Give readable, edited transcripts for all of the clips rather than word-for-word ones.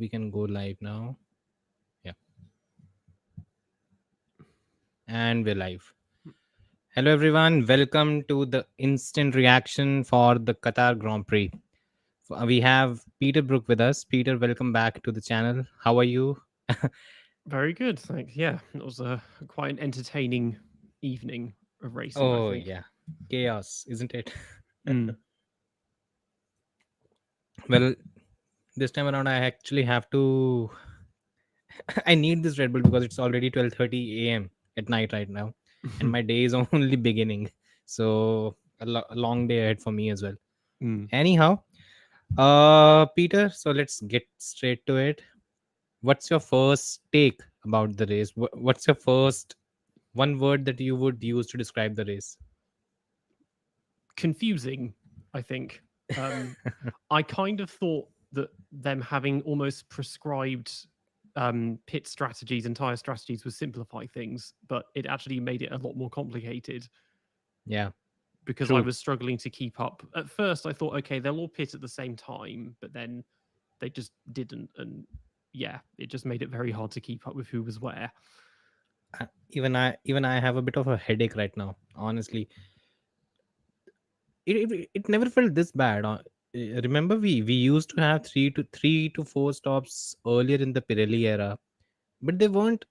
We can go live now. Yeah, and we're live. Hello, everyone. Welcome to the instant reaction for the Qatar Grand Prix. We have Peter Brook with us. Peter, welcome back to the channel. How are you? Very good, thanks. Yeah, it was a quite an entertaining evening of racing, I Oh, think. yeah. Chaos, isn't it? Mm. Well, this time around, I actually have to. I need this Red Bull because it's already 12:30 a.m. at night right now, and my day is only beginning. So, a long day ahead for me as well. Mm. Anyhow, Peter, so let's get straight to it. What's your first take about the race? What's your first one word that you would use to describe the race? Confusing, I think. Um, I kind of thought that them having almost prescribed pit strategies and tire strategies would simplify things, but it actually made it a lot more complicated Yeah, because I true. was struggling to keep up. At first, I thought, okay, they'll all pit at the same time, but then they just didn't, and yeah, it just made it very hard to keep up with who was where. Even I have a bit of a headache right now. Honestly, it never felt this bad. Remember, we used to have three to four stops earlier in the Pirelli era, but they weren't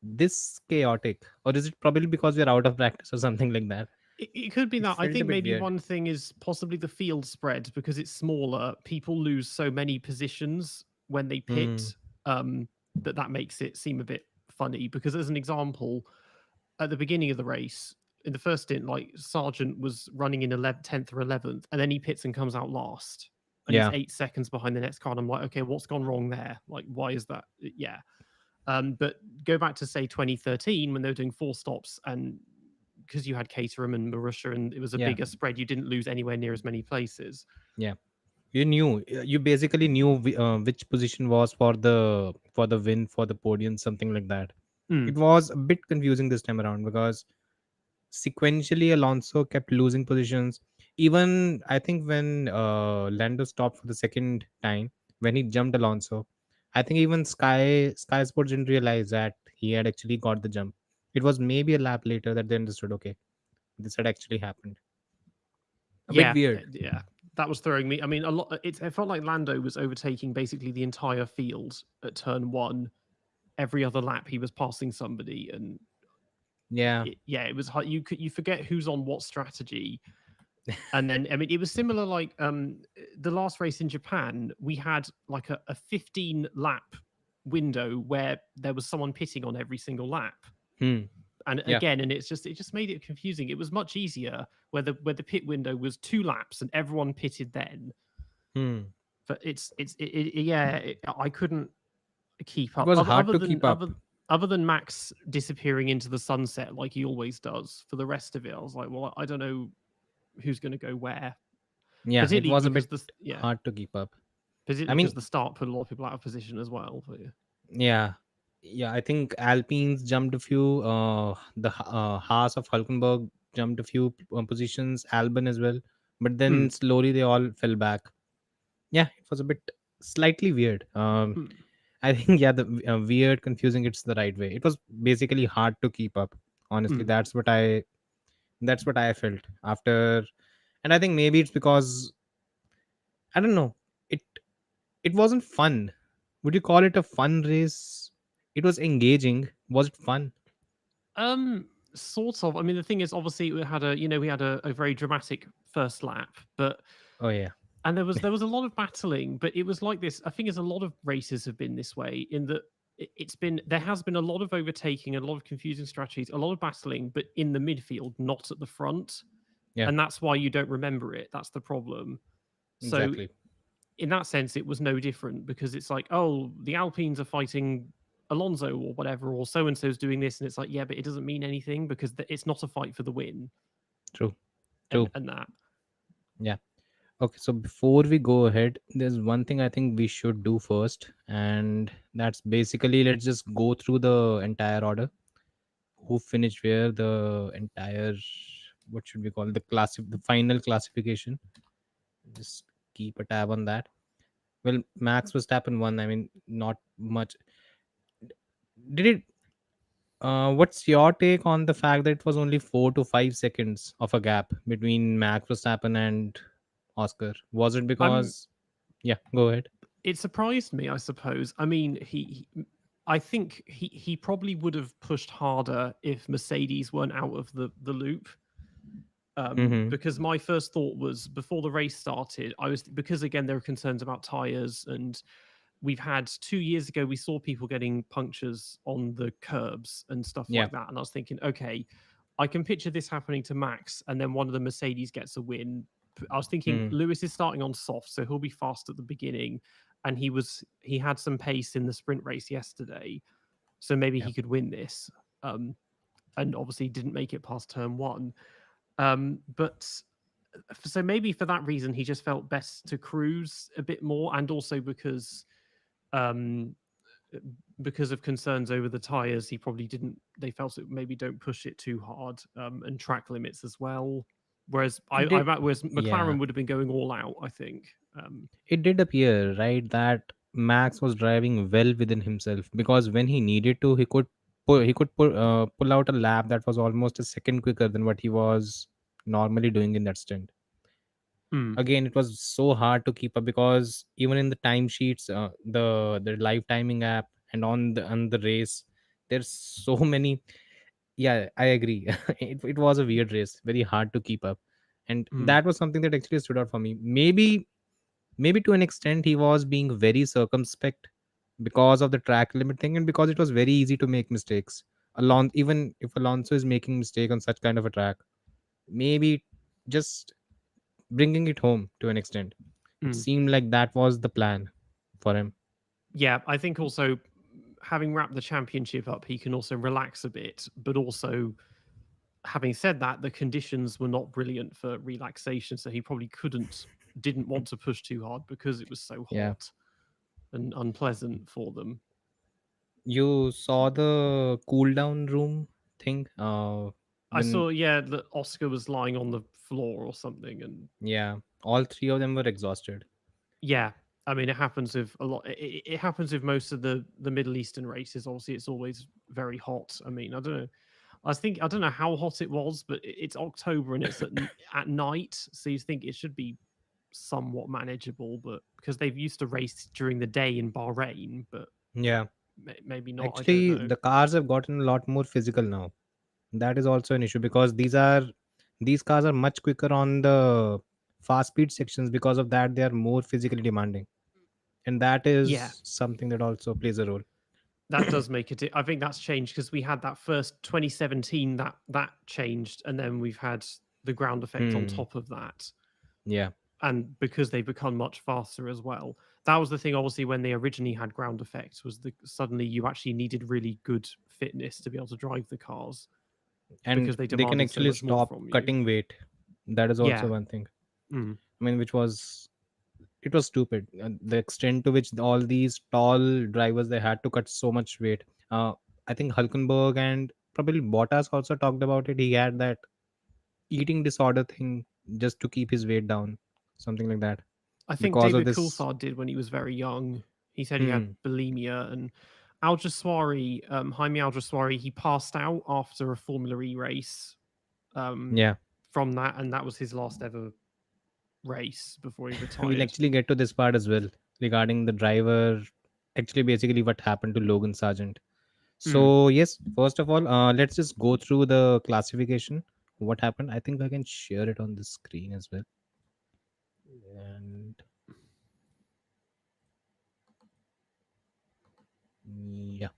this chaotic. Or is it probably because we're out of practice or something like that? It could be It that. I felt a think bit maybe weird. one thing is possibly the field spread because it's smaller. People lose so many positions when they pit Hmm. um, that makes it seem a bit funny. Because as an example, at the beginning of the race, in the first stint, like Sargent was running in 10th or 11th, and then he pits and comes out last, and he's Yeah. 8 seconds behind the next car. And I'm like, okay, what's gone wrong there? Like, why is that? Yeah. But go back to say 2013 when they were doing four stops and because you had Caterham and Marussia and it was a Yeah. bigger spread, you didn't lose anywhere near as many places. Yeah. You basically knew which position was for the win, for the podium, something like that. Mm. It was a bit confusing this time around because sequentially Alonso kept losing positions. Even I think when Lando stopped for the second time, when he jumped Alonso, I think even Sky Sports didn't realize that he had actually got the jump. It was maybe a lap later that they understood, okay, this had actually happened. A bit Yeah, weird. yeah, that was throwing me. I mean, a lot. It felt like Lando was overtaking basically the entire field at turn one. Every other lap, he was passing somebody, and Yeah. yeah, it was hard. You forget who's on what strategy, and then I mean, it was similar. Like the last race in Japan, we had like a 15 lap window where there was someone pitting on every single lap. Hmm. And Yeah. again, and it just made it confusing. It was much easier where the pit window was 2 laps and everyone pitted then. Hmm. But yeah, I couldn't keep It up was other, hard other to than keep up. other than Max disappearing into the sunset like he always does. For the rest of it, I was like, well, I don't know who's going to go where, Yeah, it particularly was a bit because the yeah, hard to keep up. I particularly because mean, the start put a lot of people out of position as well. But yeah. yeah, yeah. I think Alpines jumped a few. Haas of Hulkenberg jumped a few positions. Albon as well, but Hmm. then slowly they all fell back. Yeah, it was a bit slightly weird. Hmm. I think yeah, the weird, confusing. It's the right way. It was basically hard to keep up. Honestly, Hmm. that's what I felt after, and I think maybe it's because I don't know. It it wasn't fun. Would you call it a fun race? It was engaging. Was it fun? Sort of. I mean, the thing is, obviously, we had a very dramatic first lap, but Oh yeah. and there was a lot of battling, but it was like this. I think as a lot of races have been this way in that there has been a lot of overtaking, a lot of confusing strategies, a lot of battling, but in the midfield, not at the front, Yeah, and that's why you don't remember it. That's the problem. So exactly. in that sense, it was no different because it's like, oh, the Alpines are fighting Alonso or whatever, or so and so's doing this, and it's like, yeah, but it doesn't mean anything because it's not a fight for the win, True. and True. and that. Yeah. Okay, so before we go ahead, there's one thing I think we should do first, and that's basically let's just go through the entire order. Who finished where, the entire, what should we call, the final classification. Just keep a tab on that. Well, Max Verstappen won. I mean, not much. Did it? What's your take on the fact that it was only 4 to 5 seconds of a gap between Max Verstappen and Oscar? Was it I'm because? Yeah, go ahead. It surprised me, I suppose. I mean, I think he probably would have pushed harder if Mercedes weren't out of the loop. Mm-hmm. Because my first thought was before the race started, I was because again there were concerns about tires, and we've had 2 years ago we saw people getting punctures on the curbs and stuff Yeah. like that, and I was thinking, okay, I can picture this happening to Max, and then one of the Mercedes gets a win. I was thinking Mm, Lewis is starting on soft, so he'll be fast at the beginning, and he had some pace in the sprint race yesterday, so maybe yeah. he could win this. Um, and obviously didn't make it past turn one. But so maybe for that reason, he just felt best to cruise a bit more, and also um, because of concerns over the tires, he probably didn't. They felt it maybe don't push it too hard, and track limits as well. Whereas It did. whereas Yeah. McLaren would have been going all out, I think. It did appear, right, that Max was driving well within himself because when he needed to, pull out a lap that was almost a second quicker than what he was normally doing in that stint. Mm, Again, it was so hard to keep up because even in the timesheets, the live timing app and on the race, there's so many. Yeah, I agree. It was a weird race, very hard to keep up, and mm, that was something that actually stood out for me. Maybe to an extent he was being very circumspect because of the track limit thing and because it was very easy to make mistakes. Even if Alonso is making mistake on such kind of a track, maybe just bringing it home to an extent. It mm. seemed like that was the plan for him. Yeah, I think also having wrapped the championship up, he can also relax a bit, but also having said that, the conditions were not brilliant for relaxation, so he probably didn't want to push too hard because it was so Yeah. hot and unpleasant for them. You saw the cool down room thing? I When saw, yeah, that Oscar was lying on the floor or something, and Yeah, all three of them were exhausted. yeah, I mean, it happens with a lot. It happens with most of the Middle Eastern races. Obviously, it's always very hot. I mean, I don't know. I don't know how hot it was, but it's October and it's at night, so you think it should be somewhat manageable, but because they've used to race during the day in Bahrain, but Yeah. maybe not. I don't Actually, know. the cars have gotten a lot more physical now. That is also an issue because these cars are much quicker on the fast speed sections. Because of that, they are more physically demanding, and that Yeah, is something that also plays a role. that does make it. I think that's changed because we had that first 2017 that changed, and then we've had the ground effect on Hmm. top of that, Yeah. and because they've become much faster as well. That was the thing. Obviously, when they originally had ground effects, was the suddenly you actually needed really good fitness to be able to drive the cars And because they they can demanded so actually much more stop from you. cutting weight. That is also Yeah. one thing. Mm. I mean, which was it was stupid. The extent to which all these tall drivers they had to cut so much weight. Uh, I think Hulkenberg and probably Bottas also talked about it. He had that eating disorder thing just to keep his weight down, something like that. I think Because of David this. Coulthard did when he was very young. He said he had Hmm. bulimia, and Jaime Al he passed out after a Formula E race um, Yeah. from that, and that was his last ever race before he We'll retired. actually get to this part as well regarding the driver. Actually, basically, what happened to Logan Sargent. Mm. So yes, first of all, let's just go through the classification. What happened? I think I can share it on the screen as well. And yeah,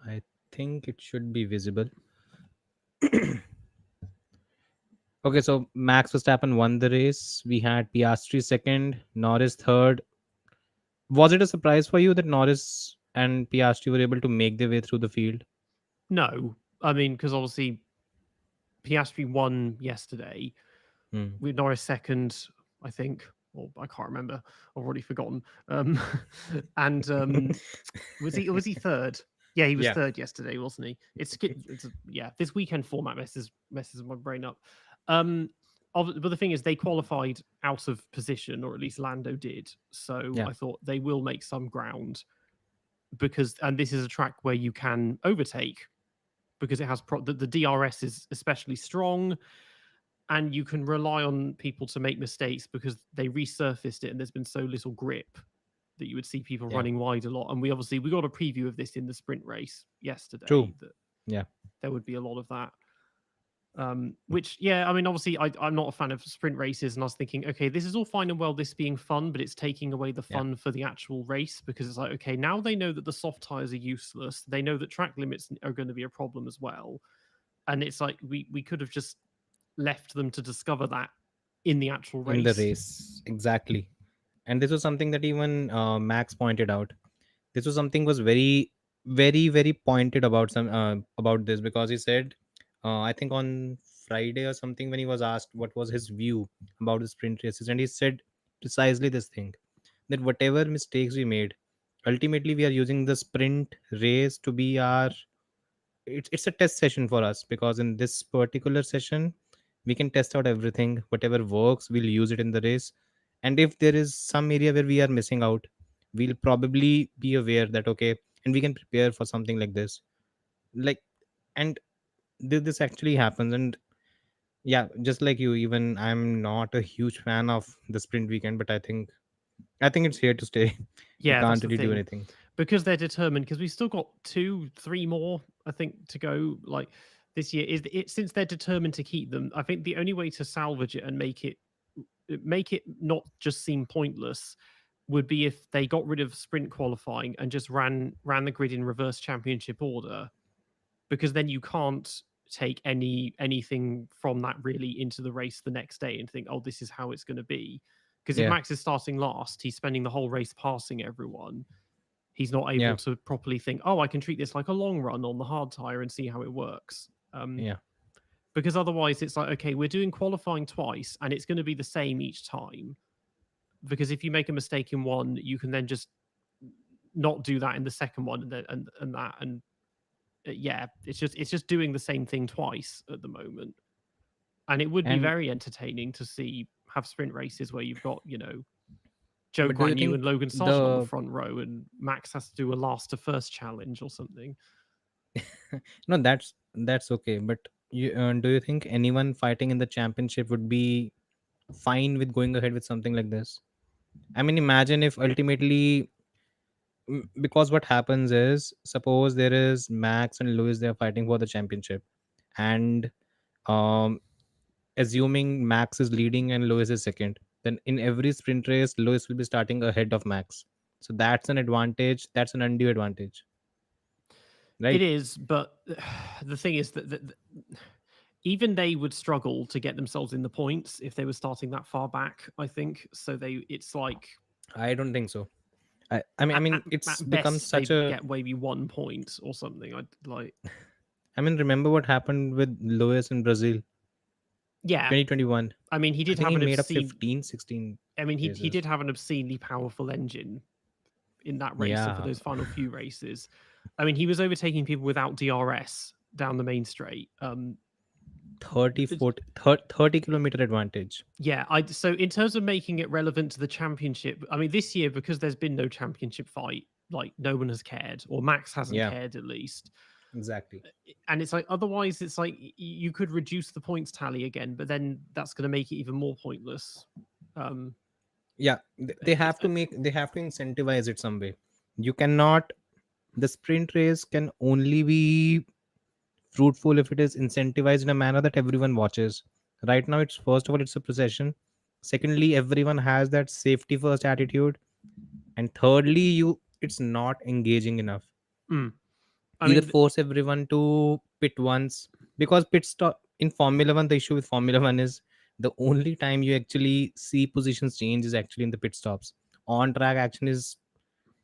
I think it should be visible. Okay, so Max Verstappen won the race. We had Piastri second, Norris third. Was it a surprise for you that Norris and Piastri were able to make their way through the field? No, I mean because obviously Piastri won yesterday Hmm. with Norris second, I think. Or I can't remember. I've already forgotten. Um, and was he third? Yeah, he was Yeah. third yesterday, wasn't he? Yeah. This weekend format messes my brain up. Um, but the thing is, they qualified out of position, or at least Lando did. So Yeah, I thought they will make some ground because, and this is a track where you can overtake because it has the DRS is especially strong, and you can rely on people to make mistakes because they resurfaced it and there's been so little grip that you would see people yeah, running wide a lot. And we got a preview of this in the sprint race true. yesterday that Yeah, there would be a lot of that. Which, yeah, I mean, obviously, I'm not a fan of sprint races, and I was thinking, okay, this is all fine and well, this being fun, but it's taking away the yeah. fun for the actual race because it's like, okay, now they know that the soft tires are useless. They know that track limits are going to be a problem as well, and it's like we could have just left them to discover that in the actual In the race. race, exactly. And this was something that even Max pointed out. This was something was very pointed about some about this, because he said, I think on Friday or something, when he was asked what was his view about the sprint races, and he said precisely this thing, that whatever mistakes we made, ultimately we are using the sprint race to be our, it's a test session for us, because in this particular session we can test out everything, whatever works we'll use it in the race. And if there is some area where we are missing out, we'll probably be aware that okay, and we can prepare for something like this. Like, and this actually happens. And yeah, just like you, even I'm not a huge fan of the sprint weekend, but I think it's here to stay. You Yeah, that's can't the really do thing. anything. Because they're determined, because we've still got 2 3 more I think to go, like, this year. Is it since they're determined to keep them, I think the only way to salvage it and make it not just seem pointless would be if they got rid of sprint qualifying and just ran the grid in reverse championship order, because then you can't take anything from that really into the race the next day and think, oh, this is how it's going to be. Because if Yeah, Max is starting last, he's spending the whole race passing everyone. He's not able yeah, to properly think, oh, I can treat this like a long run on the hard tire and see how it works. yeah. Because otherwise, it's like, okay, we're doing qualifying twice and it's going to be the same each time. Because if you make a mistake in one, you can then just not do that in the second one, and then, and that, and yeah, it's just doing the same thing twice at the moment. And it would be And very entertaining to see have sprint races where you've got, Joe but do you Guan Yu think and Logan Sargent on the the front row, and Max has to do a last to first challenge or something. no, that's okay, but do you think anyone fighting in the championship would be fine with going ahead with something like this? I mean, imagine if ultimately, because what happens is, suppose there is Max and Lewis, they are fighting for the championship, and um assuming Max is leading and Lewis is second, then in every sprint race Lewis will be starting ahead of Max. So that's an advantage, that's an undue advantage, It right? is, but the thing is that even they would struggle to get themselves in the points if they were starting that far back. I think so. It's like I don't think so. I mean it's at become best they such a, get maybe 1 point or something. I'd like, I mean, remember what happened with Lewis in Brazil yeah. 2021? I mean, he I did think have he an made up obscene. 15, 16 I mean, he races. did have an obscenely powerful engine in that race and for Yeah, those final few races. I mean, he was overtaking people without DRS down the main straight. 30, It's- 40, 30-kilometer advantage. yeah, I so in terms of making it relevant to the championship, I mean, this year because there's been no championship fight, like no one has cared, or Max hasn't Yeah, cared at least. exactly. And it's like otherwise, it's like you could reduce the points tally again, but then that's going to make it even more pointless. Um, Yeah, they it's have to make, they have to incentivize it some way. You cannot, the sprint race can only be fruitful if it is incentivized in a manner that everyone watches. Right now, it's, first of all, it's a procession. Secondly, everyone has that safety first attitude, and thirdly, you, it's not engaging enough. mm, I Either mean, force everyone to pit once, because pit stop in Formula 1, the issue with Formula 1 is the only time you actually see positions change is actually in the pit stops. On track action is,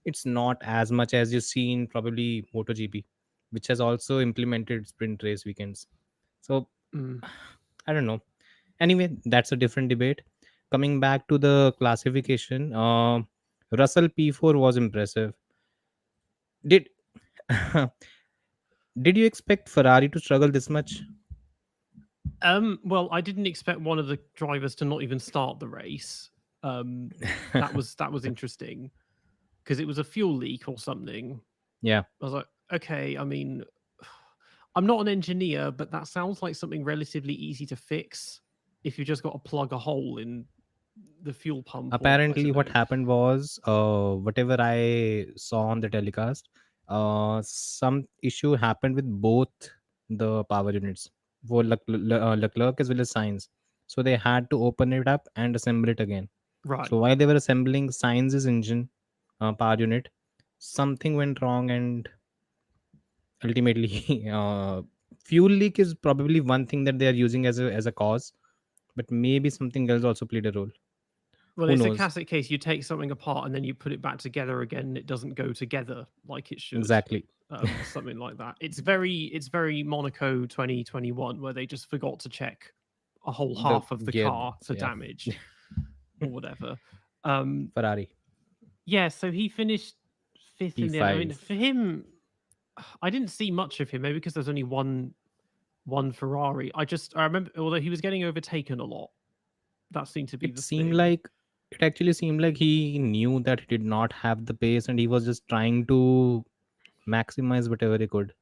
it's not as much as you see in probably MotoGP, which has also implemented sprint race weekends. So mm, I don't know. Anyway, that's a different debate. Coming back to the classification, Russell P4 was impressive. Did did you expect Ferrari to struggle this much? Well, I didn't expect one of the drivers to not even start the race. Um, that was interesting because it was a fuel leak or something. Yeah, I was like, okay, I mean, I'm not an engineer, but that sounds like something relatively easy to fix if you just got to plug a hole in the fuel pump, or I apparently don't what know. happened was, whatever I saw on the telecast, some issue happened with both the power units for Leclerc as well as Sainz. So they had to open it up and assemble it again. Right. So while they were assembling Sainz's engine, power unit, something went wrong, and ultimately fuel leak is probably one thing that they are using as a cause, but maybe something else also played a role. Well, Who it's a knows? classic case. You take something apart and then you put it back together again, and it doesn't go together like it should. Exactly. Something like that. It's very Monaco 2021 where they just forgot to check a whole The half of the car gearbox, for yeah. damage or whatever. Um, Ferrari yeah, so he finished fifth in the end. I mean, P5. for him, I didn't see much of him. Maybe because there's only one Ferrari. I remember, although he was getting overtaken a lot. That seemed to be It the seemed thing. like it actually seemed like he knew that he did not have the pace, and he was just trying to maximize whatever he could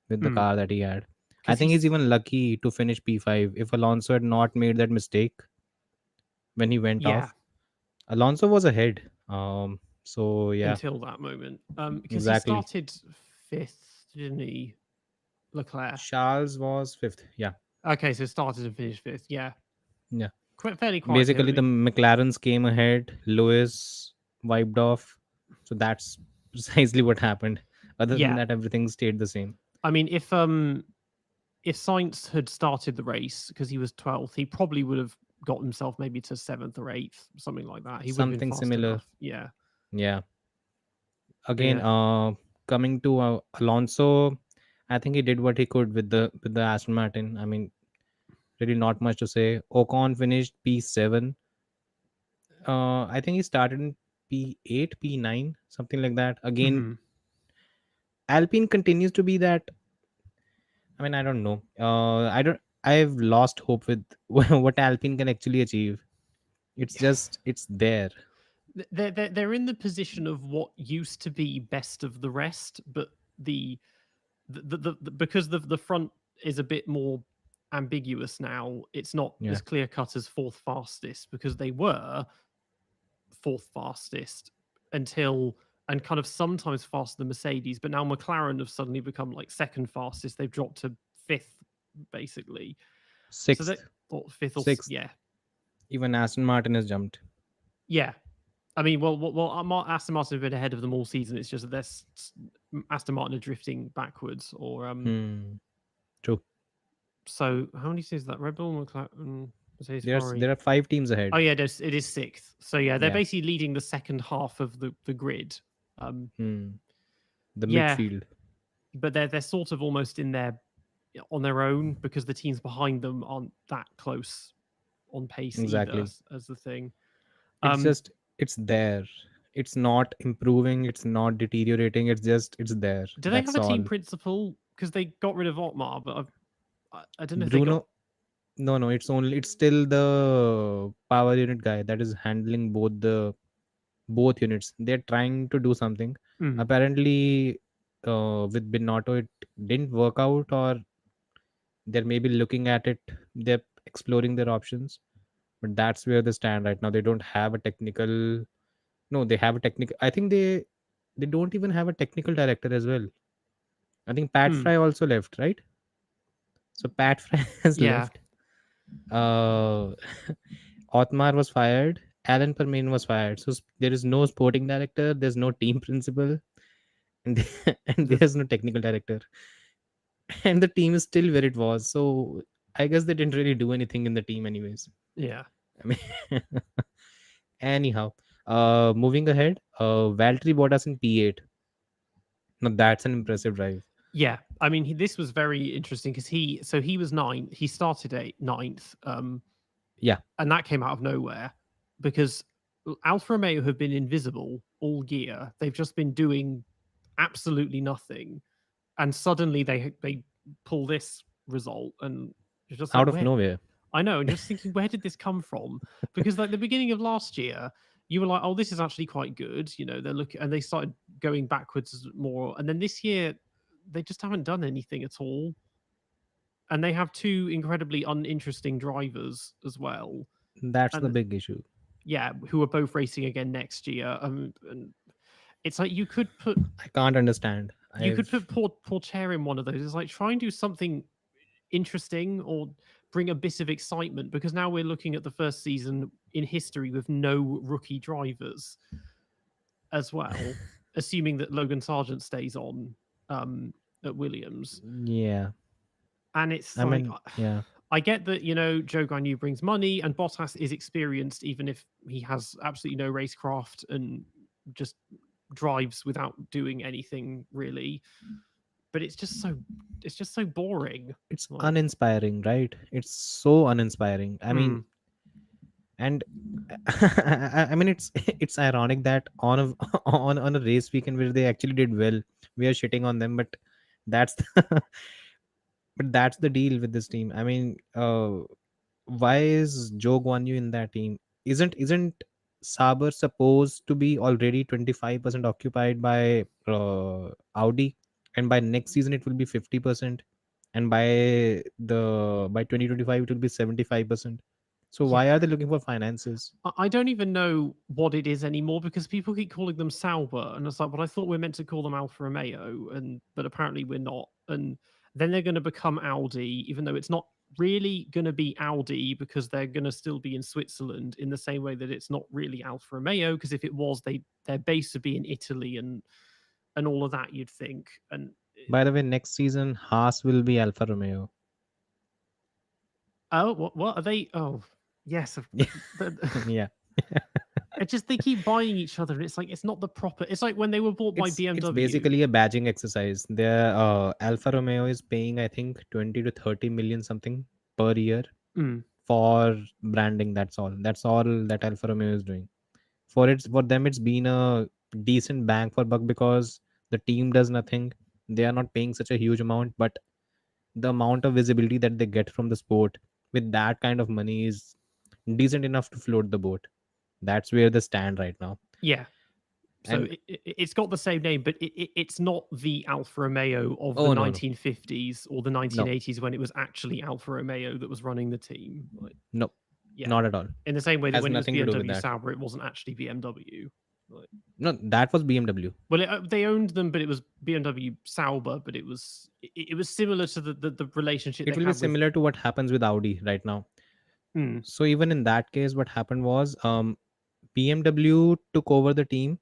with the Hmm. car that he had. I Because think he's he's even lucky to finish P5. If Alonso had not made that mistake when he went yeah, off, Alonso was ahead. So yeah, until that moment. Because he exactly. started fifth, didn't he? Leclerc. Charles was fifth. Yeah, Okay, so started and finished fifth. Yeah, yeah. quite fairly quiet for him. I Basically, the mean, McLarens came ahead. Lewis wiped off. So that's precisely what happened. Other than yeah. that, everything stayed the same. I mean, if Sainz had started the race because he was 12th, he probably would have got himself maybe to seventh or eighth, something like that. He would have been Something fast similar. enough. Yeah, Yeah. Again, yeah, coming to Alonso, I think he did what he could with the Aston Martin. I mean, really not much to say. Ocon finished P7. I think he started in P8, P9, something like that. Again, hmm, Alpine continues to be that. I mean, I don't know. I don't. I've lost hope with what Alpine can actually achieve. It's yeah. just, it's there. They're in the position of what used to be best of the rest, but the because the front is a bit more ambiguous now. It's not Yeah. as clear cut as fourth fastest because they were fourth fastest until and kind of sometimes faster than Mercedes, but now McLaren have suddenly become like second fastest. They've dropped to fifth basically. So they Sixth, or fifth or sixth. yeah, Even Aston Martin has jumped. yeah. I mean, well, Aston Martin have been ahead of them all season. It's just that Aston Martin are drifting backwards, or Hmm. True. so how many seasons is that? Red Bull, McLaren, Mercedes, Ferrari. There are 5 teams Oh ahead. yeah, it is sixth. So yeah, they're Yeah. basically leading the second half of the grid. Um, Hmm. The yeah, midfield. but they're sort of almost in their on their own because the teams behind them aren't that close on pace either Exactly. as the thing. It's Um, just, it's there. It's not improving. It's not deteriorating. It's just, it's there. do they have That's a team all. principal? Because they got rid of Otmar, but I don't know if they got. Bruno, no, no, it's still the power unit guy that is handling both units. They're trying to do something. Mm, Apparently, with Binotto, it didn't work out, or they're maybe looking at it. They're exploring their options, but that's where they stand right now. They don't have a technical. No, they have a technical. I think they don't even have a technical director as well. I think Pat mm, Fry also left, right? So Pat Fry has yeah. left. Uh, Otmar was fired. Alan Permain was fired. So there is no sporting director. There's no team principal, and and There's, there's no technical director. And the team is still where it was. So I guess they didn't really do anything in the team, anyways. yeah. I mean, anyhow, moving ahead, Valtteri Bottas in P8. Now that's an impressive drive. Yeah, I mean, this was very interesting because he was ninth. He started at ninth, Yeah, and that came out of nowhere because Alfa Romeo have been invisible all year. They've just been doing absolutely nothing, and suddenly they pull this result, and It's just like Out of where nowhere. I know, and just thinking, where did this come from? Because like the beginning of last year, you were like, oh, this is actually quite good. They're looking and they started going backwards more. And then this year, they just haven't done anything at all. And they have two incredibly uninteresting drivers as well. That's the And big issue. yeah, who are both racing again next year. And it's like I can't understand. you could I've put poor Chair in one of those. It's like try and do something interesting or bring a bit of excitement because now we're looking at the first season in history with no rookie drivers as well, assuming that Logan Sargent stays on at Williams. yeah. And it's I like, mean, yeah. I get that, Joe Gagnon brings money and Bottas is experienced, even if he has absolutely no racecraft and just drives without doing anything really. But it's just so boring. It's Like, uninspiring, right? It's so uninspiring. I mean, mm, and I mean, it's it's ironic that on a on a race weekend where they actually did well, we are shitting on them, but that's the, but that's the deal with this team. I mean, why is Joe Guan Yu in that team? Isn't Saber supposed to be already 25% occupied by Audi, and by next season it will be 50%, and by 2025 it will be 75%. So why are yeah. they looking for finances? I don't even know what it is anymore because people keep calling them Sauber, and it's like, but I thought we're meant to call them Alfa Romeo, and but apparently we're not. And then they're going to become Audi, even though it's not really going to be Audi because they're going to still be in Switzerland in the same way that it's not really Alfa Romeo because if it was, their base would be in Italy and all of that. You'd think, and By the way, next season Haas will be Alfa Romeo. oh, what are they? Oh, yes, Yeah. it just they keep buying each other, and it's like it's not the proper. It's like when they were bought by It's BMW. basically a badging exercise. Their Alfa Romeo is paying, I think, 20 to 30 million something per year Mm, for branding. That's all that Alfa Romeo is doing. For them it's been a decent bang for buck because the team does nothing. They are not paying such a huge amount, but the amount of visibility that they get from the sport with that kind of money is decent enough to float the boat. That's where they stand right now. yeah. So And it's got the same name, but it's not the Alfa Romeo of the oh, no, no, 1950s or the no, 1980s when it was actually Alfa Romeo that was running the team. Like, no, yeah. not at all. In the same way that Has when it was nothing to do with BMW that. Sauber, it wasn't actually BMW. Like, No, that was BMW. well, they owned them, but it was BMW Sauber. But it was similar to the relationship It they will be had with. similar to what happens with Audi right now. Mm, So even in that case, what happened was BMW took over the team.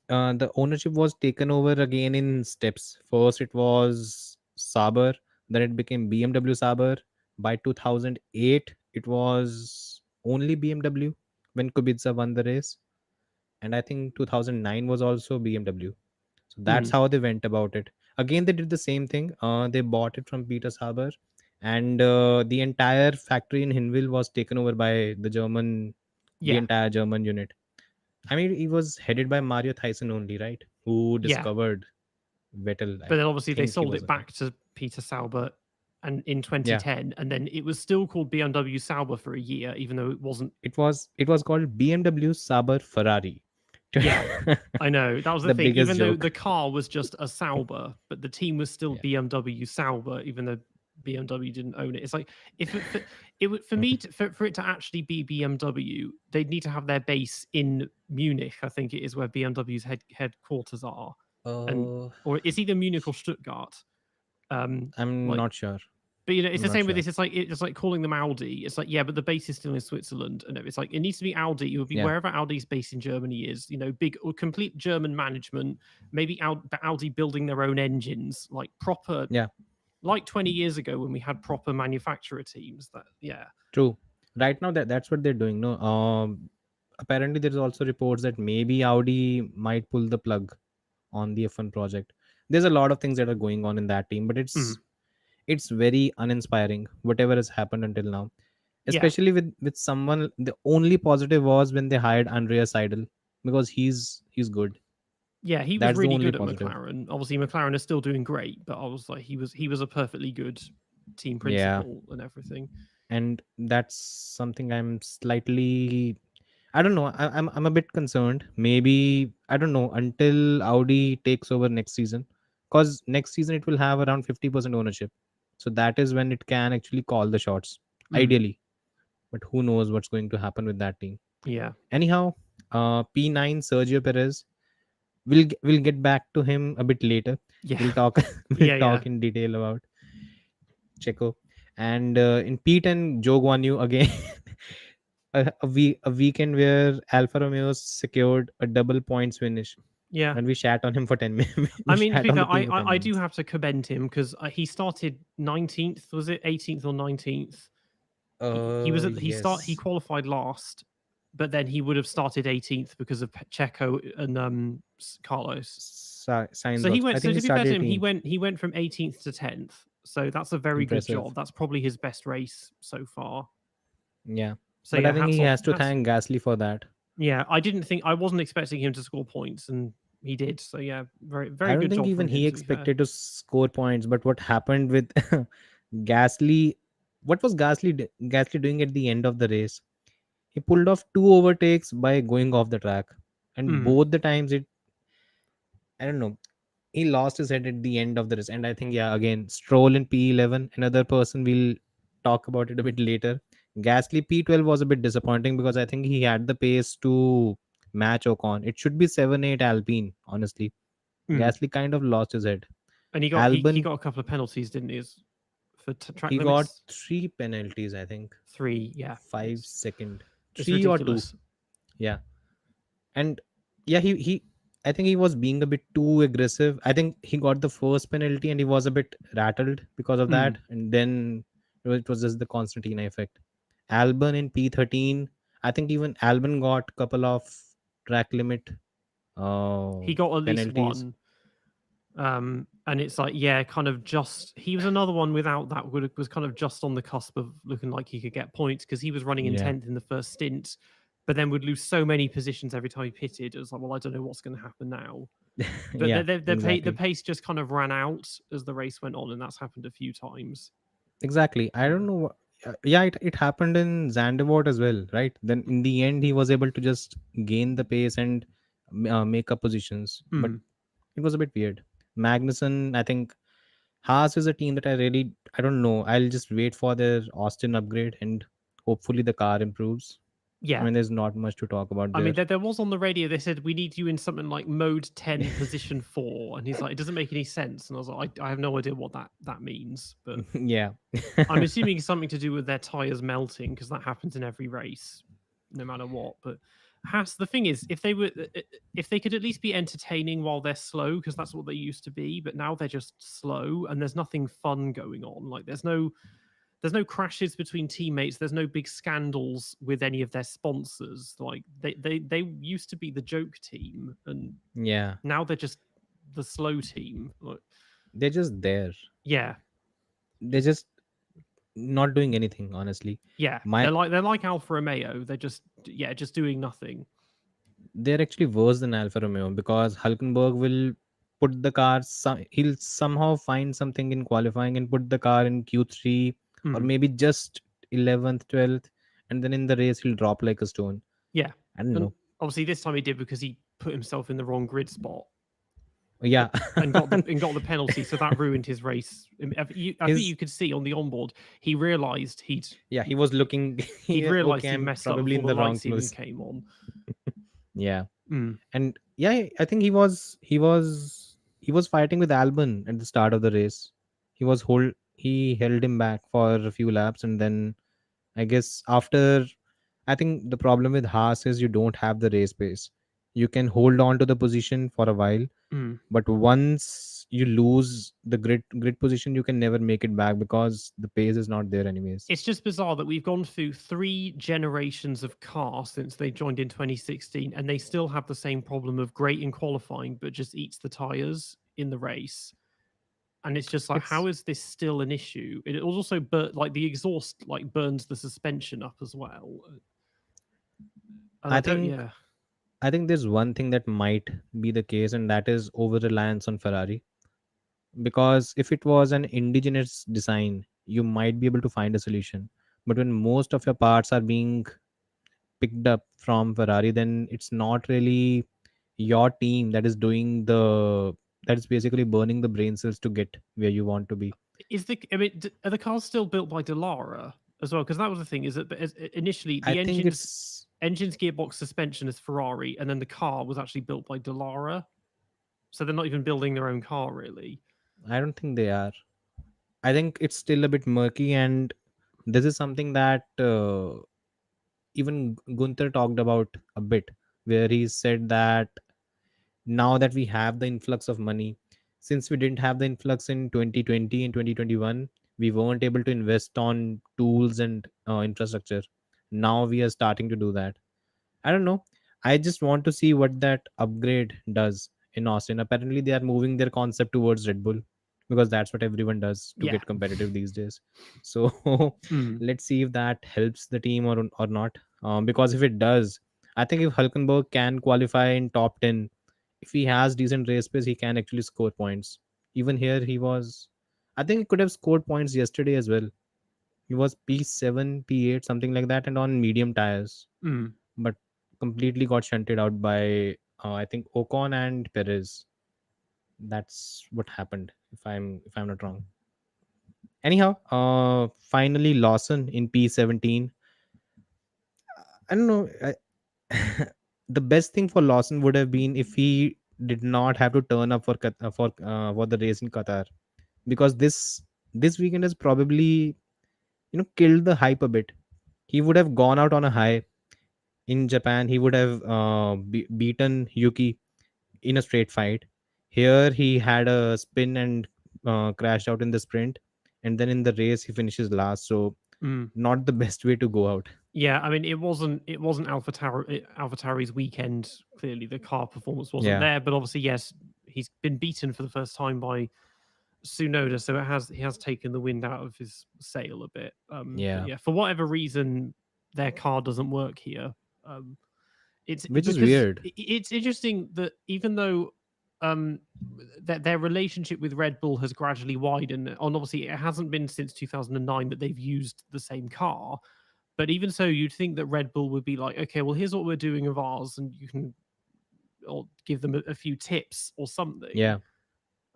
The ownership was taken over again in steps. First, it was Saber, then it became BMW Saber. By 2008, it was only BMW when Kubica won the race, and I think 2009 was also BMW. So that's mm, how they went about it. Again, they did the same thing. They bought it from Peter Saber, and the entire factory in Hinwil was taken over by the yeah, entire German unit. I mean, it was headed by Mario Thyssen only, right? Who yeah. discovered Vettel? I But then obviously they think he sold was it the one. back to Peter Sauber and in Yeah, 2010, and then it was still called BMW Sauber for a year, even though it wasn't. it was called BMW Saber Ferrari. Yeah, I know that was the The thing. biggest Even though the joke. car was just a Sauber, but the team was still Yeah. BMW Sauber, even though BMW didn't own it. It's like if it, it would for me for it to actually be BMW, they'd need to have their base in Munich. I think it is where BMW's headquarters are, and Uh, or it's either Munich or Stuttgart. I'm Like not sure. but it's I'm the not same with sure. this. It's like calling them Audi. It's like yeah, but the base is still in Switzerland, and it's like it needs to be Audi. It would be Yeah. wherever Audi's base in Germany is. Big or complete German management. Maybe Audi building their own engines, like proper, Yeah. like 20 years ago when we had proper manufacturer teams. That yeah, True. Right now, that's what they're doing. No. Apparently, there's also reports that maybe Audi might pull the plug on the F1 project. There's a lot of things that are going on in that team, but mm, it's very uninspiring. Whatever has happened until now, yeah, especially with someone. The only positive was when they hired Andreas Seidel because he's good. yeah. He was That's the really only good at positive. McLaren. Obviously, McLaren is still doing great, but I was like, he was a perfectly good. team Yeah, principle and everything. and that's something I'm slightly, I don't know. I'm a bit concerned. Maybe I don't know until Audi takes over next season, because next season it will have around 50% ownership. So that is when it can actually call the shots, Mm, ideally. But who knows what's going to happen with that team? yeah, Anyhow, P9 Sergio Perez. We'll get back to him a bit later. yeah, We'll talk we'll yeah, yeah, talk in detail about Checo. And in P10, Joe Guan Yu again. A weekend where Alfa Romeo secured a double points finish, yeah. and we shat on him for 10 minutes. We I mean, to shat be on the fair, team for 10 I do minutes. have to commend him because he started 19th. Was it 18th or 19th? He was he Yes. qualified last, but then he would have started 18th because of Checo and Carlos. Signs So he also. went. I So think he to be fair to started him, 18th. he went from 18th to 10th. So that's a very good Impressive. job. That's probably his best race so far. Yeah. So But I yeah, think hats he off. has to Hats. thank Gasly for that. Yeah, I wasn't expecting him to score points, and he did. So yeah, very I very don't good think job even from him. he To be fair. expected to score points, but what happened with Gasly? What was Gasly doing at the end of the race? He pulled off two overtakes by going off the track, and Mm, both the times it, I don't know, he lost his head at the end of the race. And I think, yeah, again, Stroll in P11, another person, we'll talk about it a bit later. Gasly P12 was a bit disappointing because I think he had the pace to match Ocon. It should be 7-8 Alpine, honestly. mm. Gasly kind of lost his head. And he Albon, got a couple of penalties, didn't he? For track he got limits. three penalties, I think. Three. Yeah, 5 second. it's Three or two. ridiculous. Yeah. And yeah, he I think he was being a bit too aggressive. I think he got the first penalty and he was a bit rattled because of Mm. that, and then it was just the Constantina effect. Albon in P13, I think even Albon got couple of track limit uh He got at least penalties. one. And it's like, yeah, kind of just he was another one without that was kind of just on the cusp of looking like he could get points because he was running in Yeah. 10th in the first stint, but then would lose so many positions every time he pitted. It was like, well, I don't know what's going to happen now. But Yeah, the exactly. pace just kind of ran out as the race went on, and that's happened a few times. Exactly. I Yeah. don't know. Yeah, it happened in Zandvoort as well, right? Then in the end, he was able to just gain the pace and make up positions. But Mm. it was a bit weird. Magnussen, I think Haas is a team that I don't know. I'll just wait for their Austin upgrade and hopefully the car improves. I Yeah. mean, there's not much to talk about I there. mean, there was on the radio, they said, we need you in something like mode 10, position 4. And he's like, it doesn't make any sense. And I was like, I have no idea what that means. But Yeah. I'm assuming it's something to do with their tires melting because that happens in every race, no matter what. But Haas, the thing is, if they could at least be entertaining while they're slow, because that's what they used to be, but now they're just slow and there's nothing fun going on. Like there's no crashes between teammates. There's no big scandals with any of their sponsors. Like they used to be the joke team, and Yeah. now they're just the slow team. Like, They're just there. yeah, They're just not doing anything, honestly. yeah, My they're like Alfa Romeo. They're just just doing nothing. they're actually worse than Alfa Romeo because Hulkenberg will put the car, he'll somehow find something in qualifying and put the car in Q3 or Hmm. maybe just 11th, 12th, and then in the race he'll drop like a stone. Yeah, I don't and know. obviously this time he did because he put himself in the wrong grid spot Yeah. and got the penalty, so that ruined his race. I think His you could see on the onboard he realized Yeah, he was looking he'd yeah, realized okay, he'd I'm messed up probably before in the the wrong lights even clothes. came on. Yeah. Mm. And yeah, I think he was fighting with Albon at the start of the race. He held him back for a few laps, and then I guess after, I think the problem with Haas is you don't have the race pace. You can hold on to the position for a while, Mm. but once you lose the grid position, you can never make it back because the pace is not there anyways. It's just bizarre that we've gone through 3 generations of car since they joined in 2016, and they still have the same problem of great in qualifying, but just eats the tires in the race. And it's just like, It's how is this still an issue? It also, but like the exhaust, like burns the suspension up as well. And I I don't, think yeah, I think there's one thing that might be the case, and that is over reliance on Ferrari. Because if it was an indigenous design, you might be able to find a solution. But when most of your parts are being picked up from Ferrari, then it's not really your team that is doing that is basically burning the brain cells to get where you want to be. Is the I mean, are the cars still built by Delara as well? Because that was the thing. Is that initially I the think engines, it's gearbox, suspension is Ferrari, and then the car was actually built by Delara. So they're not even building their own car, really. I don't think they are. I think it's still a bit murky, and this is something that even Gunther talked about a bit, where he said that now that we have the influx of money, since we didn't have the influx in 2020 and 2021, we weren't able to invest on tools and infrastructure. Now we are starting to do that. I don't know. I just want to see what that upgrade does in Austin. Apparently, they are moving their concept towards Red Bull because that's what everyone does to Yeah. get competitive these days. So Mm. let's see if that helps the team or not. Because if it does, I think if Hulkenberg can qualify in top 10, if he has decent race pace, he can actually score points. Even here, I think he could have scored points yesterday as well. He was P7, P8, something like that, and on medium tires, Mm. but completely got shunted out by I think Ocon and Perez. That's what happened. If I'm not wrong. Anyhow, finally Lawson in P17. I don't know. The best thing for Lawson would have been if he did not have to turn up for the race in Qatar, because this weekend has probably killed the hype a bit. He would have gone out on a high in Japan. He would have beaten Yuki in a straight fight. Here he had a spin and crashed out in the sprint, and then in the race he finishes last. So Mm. not the best way to go out. Yeah, I mean, it wasn't AlphaTauri's weekend. Clearly, the car performance wasn't Yeah, there, but obviously, yes, he's been beaten for the first time by Tsunoda, so he has taken the wind out of his sail a bit. But yeah, yeah, for whatever reason, their car doesn't work here. Um, it's which is because weird. it's interesting that even though um that their relationship with Red Bull has gradually widened, and obviously it hasn't been since 2009 that they've used the same car, but even so, you'd think that Red Bull would be like, okay, well, here's what we're doing of ours, and you can or give them a few tips or something. Yeah,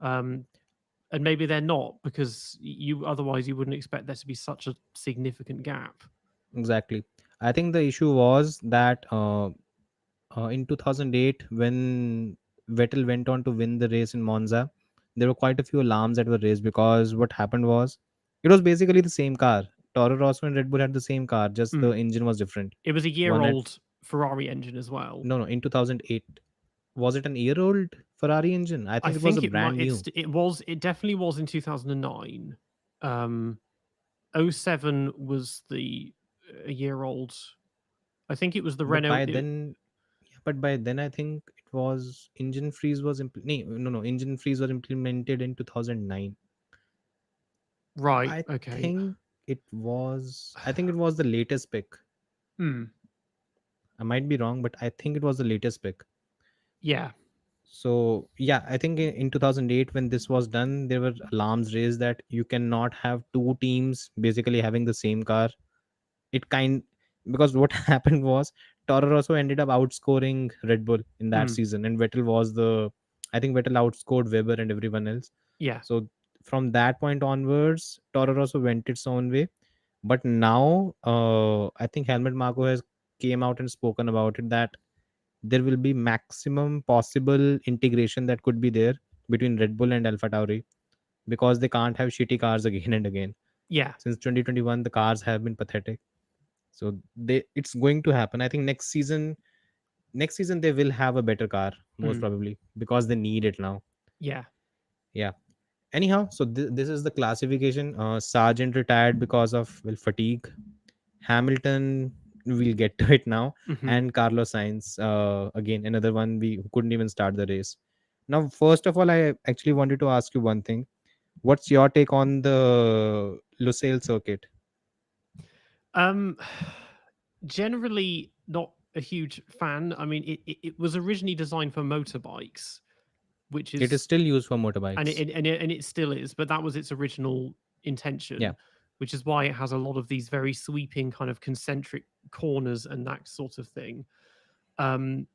Um, and maybe they're not because you otherwise you wouldn't expect there to be such a significant gap. exactly. I think the issue was that in 2008, when Vettel went on to win the race in Monza, there were quite a few alarms that were raised because what happened was it was basically the same car. Toro Rosso and Red Bull had the same car, just the Mm. engine was different. It was a year One had old Ferrari engine as well. no, no, in 2008. Was it an year old Ferrari engine? I I think it was a think it might brand new. it definitely was in 2009. Um '07 was the a year old. I think it was the But Renault by then, yeah, but by then I think it was engine freeze was engine freeze was implemented in 2009. right, I okay. think I think it was the latest pick. Hmm. I might be wrong, but I think it was the latest pick. Yeah. So yeah, I think in 2008 when this was done, there were alarms raised that you cannot have two teams basically having the same car. It kind Because what happened was Toro Rosso ended up outscoring Red Bull in that Hmm. season, and I think Vettel outscored Weber and everyone else. Yeah. So from that point onwards, Toro Rosso went its own way. But now, I think Helmut Marko has came out and spoken about it that there will be maximum possible integration that could be there between Red Bull and Alpha Tauri, because they can't have shitty cars again and again. Yeah. Since 2021, the cars have been pathetic. So it's going to happen. I think next season they will have a better car most Hmm. probably because they need it now. Yeah. Yeah. Anyhow, so this is the classification. Sargent retired because of fatigue. Hamilton, we'll get to it now, Hmm. and Carlos Sainz, again another one we who couldn't even start the race. Now, first of all, I actually wanted to ask you one thing. What's your take on the Lusail circuit? Um Generally not a huge fan. I mean, it was originally designed for motorbikes, which It is is still used for and motorbikes. it still is, but that was its original Yeah. intention. which is why it has a lot of these very sweeping kind of concentric corners and that sort of thing. Um,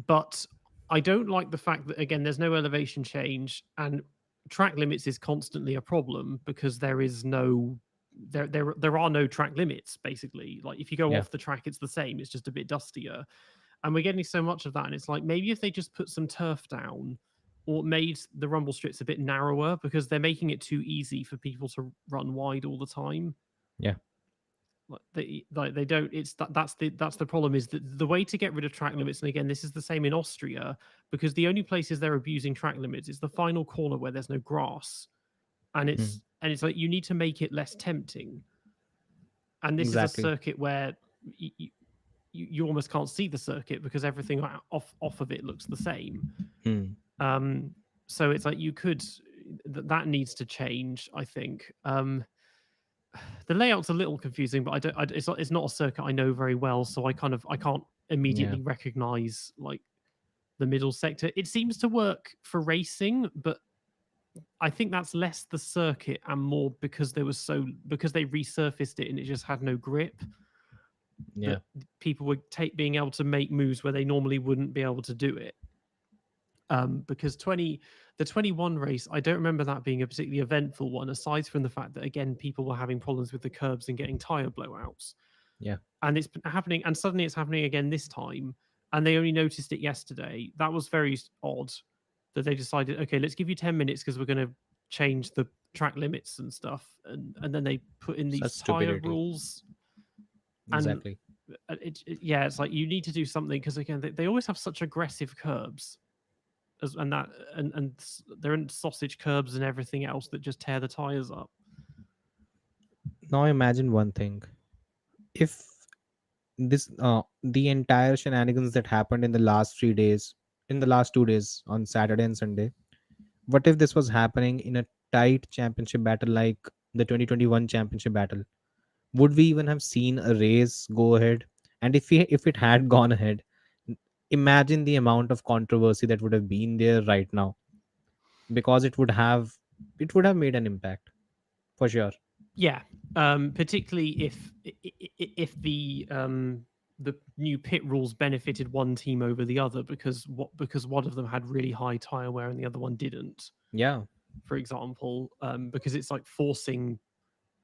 but I don't like the fact that again there's no elevation change and track limits is constantly a problem because there are no track limits basically. Like if you go Yeah. off the track, it's the same. It's just a bit dustier, and we're getting so much of that. And it's like maybe if they just put some turf down or made the rumble strips a bit narrower because they're making it too easy for people to run wide all the time. Yeah. They don't. It's that's the problem is that the way to get rid of track limits, and again this is the same in Austria, because the only places they're abusing track limits is the final corner where there's no grass, and Hmm. it's like you need to make it less tempting. And this is a Exactly. circuit where you almost can't see the circuit because everything off of it looks the same. Hmm. um so it's like you could that needs to change, I think. The layout's a little confusing, but it's not a circuit I know very well, so I can't Yeah. immediately recognize like the middle sector. It seems to work for racing, but I think that's less the circuit and more because because they resurfaced it and it just had no grip, Yeah. that people were being able to make moves where they normally wouldn't be able to do it. Because the 21 race, I don't remember that being a particularly eventful one, aside from the fact that again people were having problems with the curbs and getting tire blowouts. Yeah. And it's been happening, and suddenly it's happening again this time, and they only noticed it yesterday. That was very odd that they decided, okay, let's give you 10 minutes because we're going to change the track limits and stuff, and then they put in these Such tire stupidity. rules. And Exactly. yeah, it's like you need to do something because again they always have such aggressive curbs, and that and they're in sausage curbs and everything else that just tear the tires up. Now imagine one thing. If this the entire shenanigans that happened in the last 3 days, in the last 2 days on Saturday and Sunday, what if this was happening in a tight championship battle like the 2021 championship battle? Would we even have seen a race go ahead? And if it had gone ahead, imagine the amount of controversy that would have been there right now, because it would have made an impact for sure. Yeah, particularly if the new pit rules benefited one team over the other because one of them had really high tire wear and the other one didn't, Yeah. for example. Because it's like forcing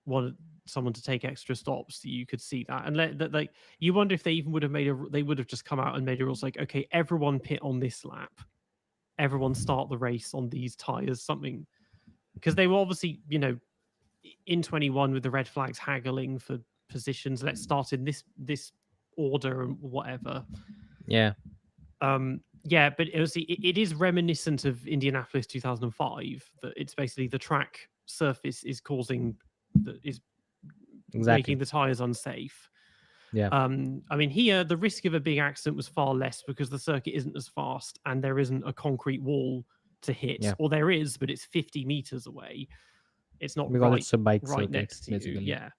one someone to take extra stops. You could see that, and that like you wonder if they even would have they would have just come out and made a rules like, okay, everyone pit on this lap, everyone start the race on these tires, something, because they were obviously in 21 with the red flags haggling for positions. Let's start in this order and whatever. Yeah. Yeah, but it is reminiscent of Indianapolis 2005. That it's basically the track surface is is making Exactly. the tires unsafe. Yeah. I mean, here the risk of a big accident was far less because the circuit isn't as fast and there isn't a concrete wall to hit, Yeah. or there is, but it's 50 meters away. It's not Because it's a bike right circuit next to you. basically. Yeah.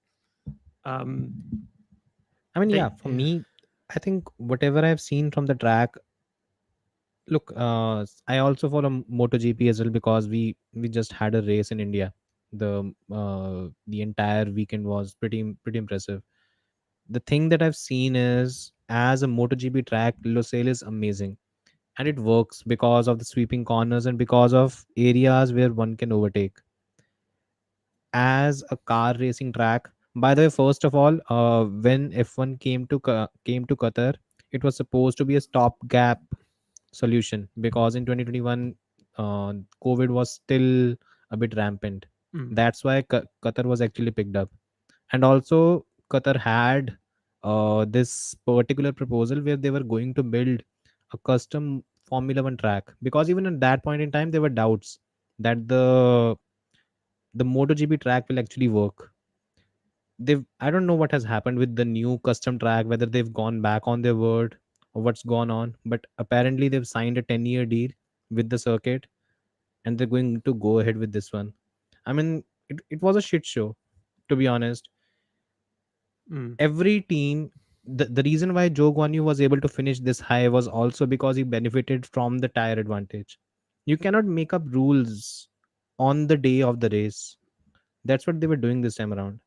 Um, I mean, yeah, they for me, I think whatever I've seen from the track, look, I also follow MotoGP as well because we just had a race in India. The entire weekend was pretty impressive. The thing that I've seen is, as a MotoGP track, Losail is amazing, and it works because of the sweeping corners and because of areas where one can overtake. As a car racing track, by the way, first of all, when F1 came to Qatar, it was supposed to be a stopgap solution because in 2021, COVID was still a bit rampant. mm, That's why Qatar was actually picked up. And also Qatar had this particular proposal where they were going to build a custom Formula 1 track, because even at that point in time there were doubts that the MotoGP track will actually work. They've I don't know what has happened with the new custom track, whether they've gone back on their word or what's gone on, but apparently they've signed a 10-year deal with the circuit, and they're going to go ahead with this one. I mean, it was a shit show, to be honest. mm. Every team, the reason why Joe Guan Yu was able to finish this high was also because he benefited from the tire advantage. You cannot make up rules on the day of the race. That's what they were doing this time around.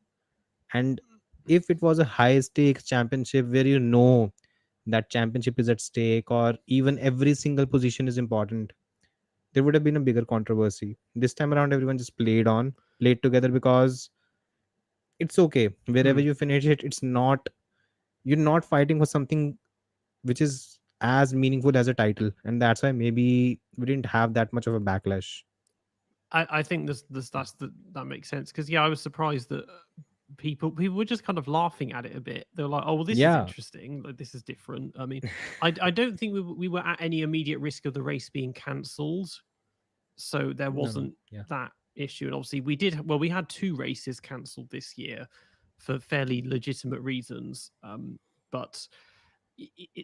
And if it was a high stakes championship where that championship is at stake, or even every single position is important, there would have been a bigger controversy. This time around, everyone just played together, because it's okay wherever Mm. you finish it. It's not, you're not fighting for something which is as meaningful as a title, and that's why maybe we didn't have that much of a backlash. I think that makes sense because yeah, I was surprised that people were just kind of laughing at it a bit. They were like, "Oh, well, this is Yeah. interesting. Like, this is different." I mean, I don't think we were at any immediate risk of the race being cancelled, so there No, no. wasn't Yeah. that issue. And obviously, we had two races cancelled this year for fairly legitimate reasons. But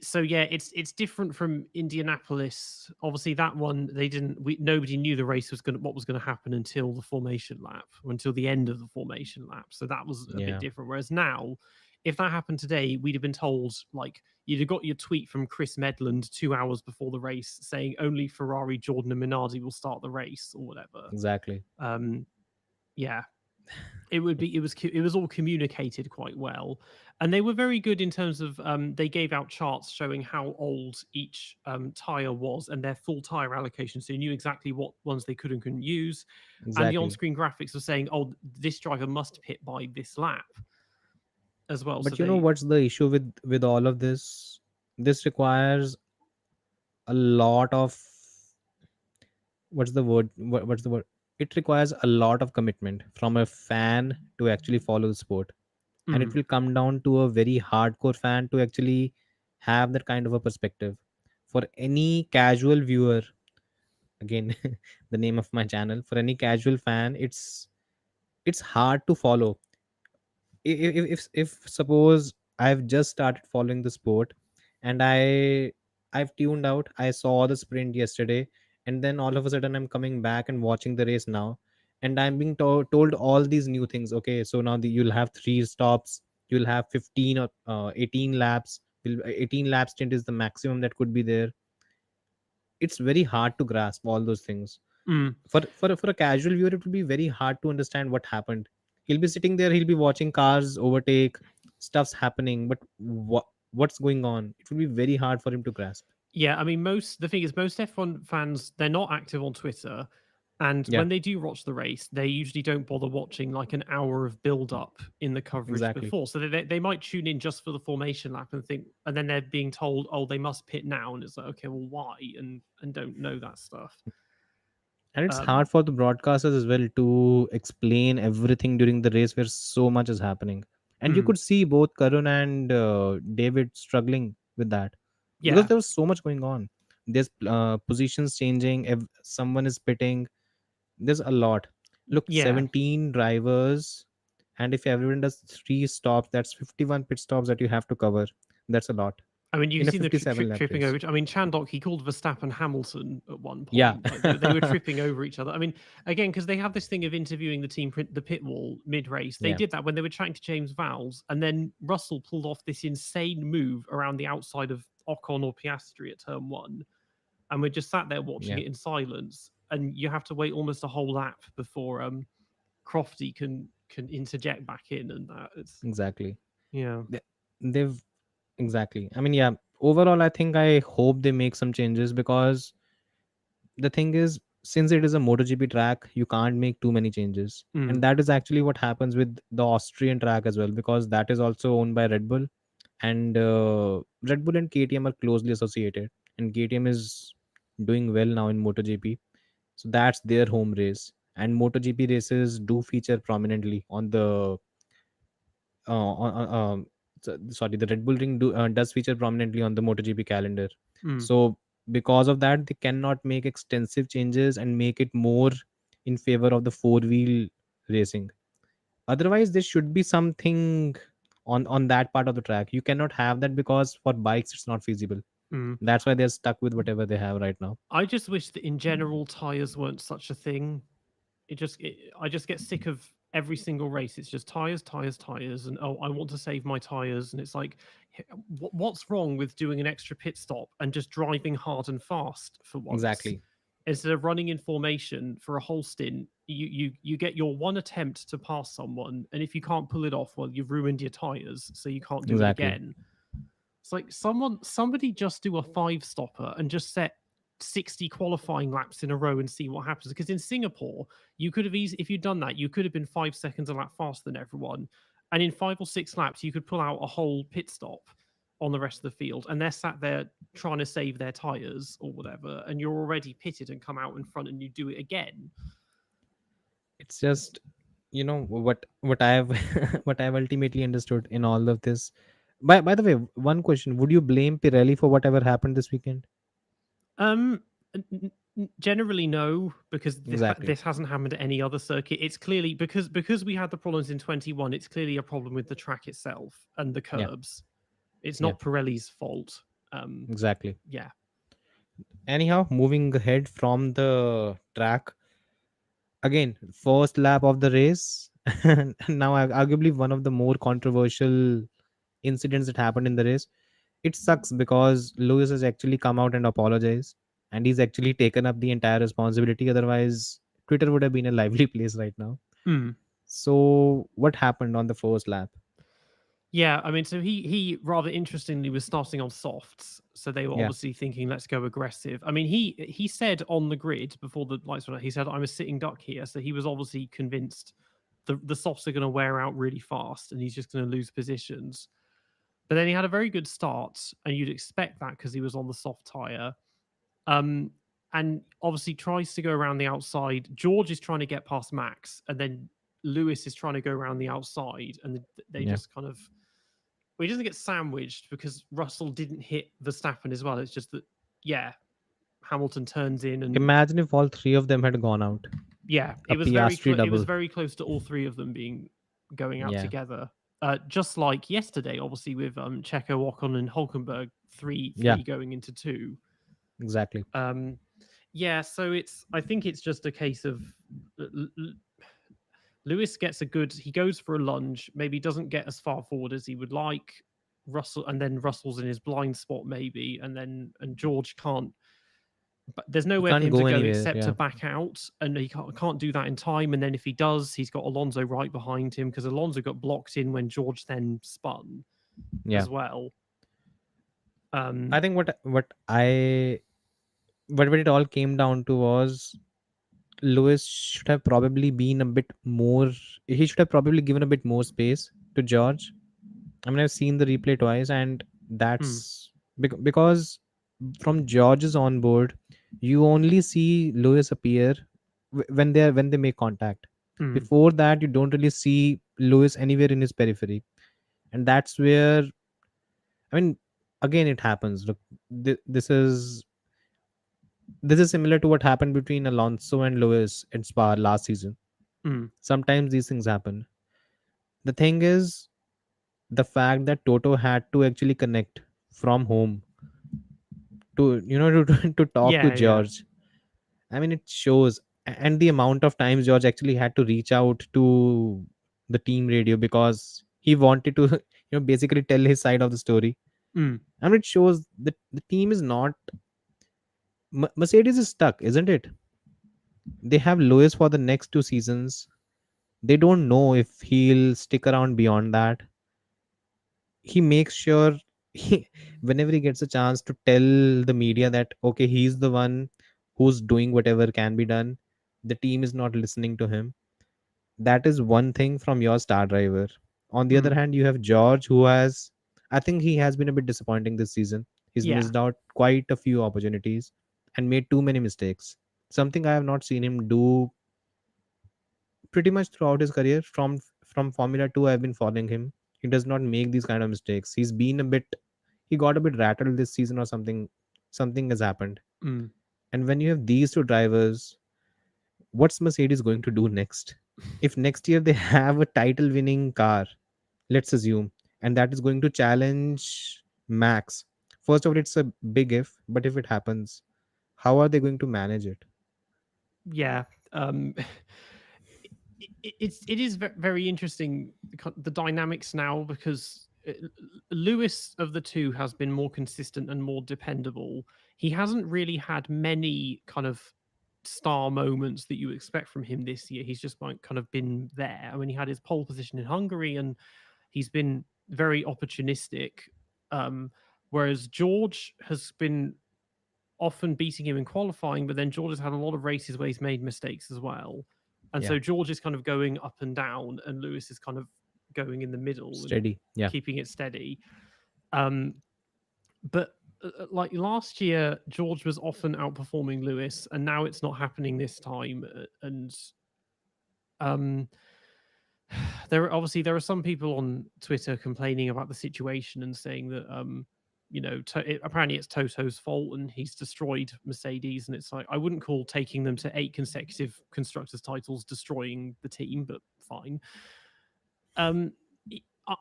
so yeah, it's different from Indianapolis. Obviously, that one they didn't. Nobody knew the race was going to what was going to happen until the formation lap, or until the end of the formation lap. So that was a bit Yeah. different. Whereas now, if that happened today, we'd have been told like you'd have got your tweet from Chris Medland 2 hours before the race saying only Ferrari, Jordan, and Minardi will start the race or whatever. Exactly. Um, yeah, it was all communicated quite well, and they were very good in terms of they gave out charts showing how old each tire was and their full tire allocation, so you knew exactly what ones they could and couldn't use, and the Exactly. on-screen graphics were saying, oh, this driver must pit by this lap as well, so But you know they what's the issue with all of this? This requires a lot of, what's the word, it requires a lot of commitment from a fan to actually follow the sport. And it mm, will come down to a very hardcore fan to actually have that kind of a perspective. For any casual viewer, again, the name of my channel, for any casual fan, it's hard to follow. If suppose I've just started following the sport, and I've tuned out, I saw the sprint yesterday, and then all of a sudden I'm coming back and watching the race now, and I'm being told all these new things. Okay, so now you'll have 3 stops, you'll have 15 or 18 laps. 18 lap stint is the maximum that could be there. It's very hard to grasp all those things. mm. For a casual viewer, it will be very hard to understand what happened. He'll be sitting there, he'll be watching cars overtake, stuff's happening, but what's going on, it will be very hard for him to grasp. Yeah, I mean, the thing is, most F1 fans, they're not active on Twitter. And Yeah. when they do watch the race, they usually don't bother watching like an hour of build up in the coverage Exactly. before. So they might tune in just for the formation lap and think, and then they're being told, oh, they must pit now. And it's like, okay, well, why? And don't know that stuff. And it's Um, hard for the broadcasters as well to explain everything during the race where so much is happening. And you mm, could see both Karun and David struggling with that, because yeah, there was so much going on. There's positions changing, someone is pitting, there's a lot. Look, yeah. 17 drivers, and if everyone does 3 stops, that's 51 pit stops that you have to cover. That's a lot I mean, you've in a seen the 57 lap tripping race. over. I mean, Chandok, he called Verstappen Hamilton at one Yeah. point. Like they were tripping over each other. I mean, again, because they have this thing of interviewing the team, the pit wall mid race. They Yeah. did that when they were chatting to James Vowles, and then Russell pulled off this insane move around the outside of Ocon or Piastri at turn one, and we just sat there watching Yeah. it in silence. And you have to wait almost a whole lap before Crofty can interject back in, and that it's Exactly. yeah. They- they've exactly, I mean, yeah, overall I think, I hope they make some changes, because the thing is, since it is a MotoGP track, you can't make too many changes. And Mm, that is actually what happens with the Austrian track as well, because that is also owned by Red Bull. And Red Bull and KTM are closely associated, and KTM is doing well now in MotoGP. So that's their home race. And MotoGP races do feature prominently on the sorry, the Red Bull Ring does feature prominently on the MotoGP calendar. mm, So because of that, they cannot make extensive changes and make it more in favor of the four-wheel racing. Otherwise, there should be something on that part of the track. You cannot have that, because for bikes it's not feasible. mm. That's why they're stuck with whatever they have right now. I just wish that in general tires weren't such a thing. I just get sick of every single race. It's just tires, tires, tires, and oh, I want to save my tires. And it's like, what's wrong with doing an extra pit stop and just driving hard and fast for once Exactly. instead of running in formation for a whole stint? you get your one attempt to pass someone, and if you can't pull it off, well, you've ruined your tires, so you can't do it Exactly. again. It's like somebody just do a five stopper and just set 60 qualifying laps in a row and see what happens. Because in Singapore, you could have easily, if you'd done that, you could have been 5 seconds a lap faster than everyone. And in 5 or 6 laps, you could pull out a whole pit stop on the rest of the field. And they're sat there trying to save their tires or whatever. And you're already pitted and come out in front and you do it again. It's just, what I've what I've ultimately understood in all of this. By the way, one question: would you blame Pirelli for whatever happened this weekend? Um, Generally no, because Exactly. this hasn't happened at any other circuit. It's clearly because we had the problems in 21. It's clearly a problem with the track itself and the Yeah. curbs. It's Yeah. not Pirelli's fault. Um, Exactly. yeah. Anyhow, moving ahead from the track again, first lap of the race. Now, arguably one of the more controversial incidents that happened in the race. It sucks because Lewis has actually come out and apologized, and he's actually taken up the entire responsibility. Otherwise, Twitter would have been a lively place right now. Mm. So, what happened on the first lap? Yeah, I mean, so he rather interestingly was starting on softs, so they were Yeah, obviously thinking, let's go aggressive. I mean, he said on the grid before the lights went out, he said, I'm a sitting duck here, so he was obviously convinced the softs are going to wear out really fast, and he's just going to lose positions. But then he had a very good start, and you'd expect that because he was on the soft tire. Um, and obviously tries to go around the outside. George is trying to get past Max, and then Lewis is trying to go around the outside, and they yeah. just kind of. Well, he doesn't get sandwiched because Russell didn't hit Verstappen as well. It's just that, yeah, Hamilton turns in, and Imagine if all three of them had gone out. yeah, A Piastri it was double. very close to all three of them being going out Yeah, together. Just like yesterday, obviously with Checo, Ocon, and Hulkenberg, yeah, three going into two. exactly. Um, yeah, so I think it's just a case of Lewis gets a good, he goes for a lunge, maybe doesn't get as far forward as he would like. Russell, and then Russell's in his blind spot maybe, and George can't. But there's He nowhere for can't him to go go anywhere. except to Yeah, back out, and he can't do that in time. And then if he does, he's got Alonso right behind him because Alonso got blocked in when George then spun yeah. as well. Um, I think what it all came down to was Lewis should have probably been a bit more. He should have probably given a bit more space to George. I mean, I've seen the replay twice, and mm, that's because from George's on board, you only see Lewis appear when they make contact. mm, Before that, you don't really see Lewis anywhere in his periphery, and that's where, I mean, again it happens. Look, this is similar to what happened between Alonso and Lewis at Spa last season. mm, Sometimes these things happen. The thing is, the fact that Toto had to actually connect from home to to talk to yeah, yeah, George. I mean, it shows, and the amount of times George actually had to reach out to the team radio because he wanted to basically tell his side of the story. mm, I mean, it shows that the team is not. Mercedes is stuck, isn't it? They have Lewis for the next 2 seasons. They don't know if he'll stick around beyond that. He makes sure he, whenever he gets a chance to tell the media that okay, he's the one who's doing whatever can be done, the team is not listening to him. That is one thing from your star driver. On the other mm, hand, you have George, who has, I think he has been a bit disappointing this season. He's yeah, missed out quite a few opportunities and made too many mistakes, something I have not seen him do pretty much throughout his career. From Formula 2, I've been following him. He does not make these kind of mistakes. He got a bit rattled this season or something. Something has happened. mm, And when you have these two drivers, what's Mercedes going to do next? If next year they have a title winning car, let's assume, and that is going to challenge Max. First of all, it's a big if, but if it happens, how are they going to manage it? yeah. Um, it is very interesting the dynamics now because Lewis of the two has been more consistent and more dependable. He hasn't really had many kind of star moments that you expect from him this year. He's just like kind of been there. I mean, he had his pole position in Hungary, and he's been very opportunistic. Um, whereas George has been often beating him in qualifying, but then George has had a lot of races where he's made mistakes as well. And Yeah. so George is kind of going up and down, and Lewis is kind of going in the middle and Steady. Yeah. keeping it steady. Um, but like last year, George was often outperforming Lewis, and now it's not happening this time. And um, there are some people on Twitter complaining about the situation and saying that apparently it's Toto's fault and he's destroyed Mercedes, and it's like I wouldn't call taking them to 8 consecutive constructors titles destroying the team, but fine. Um,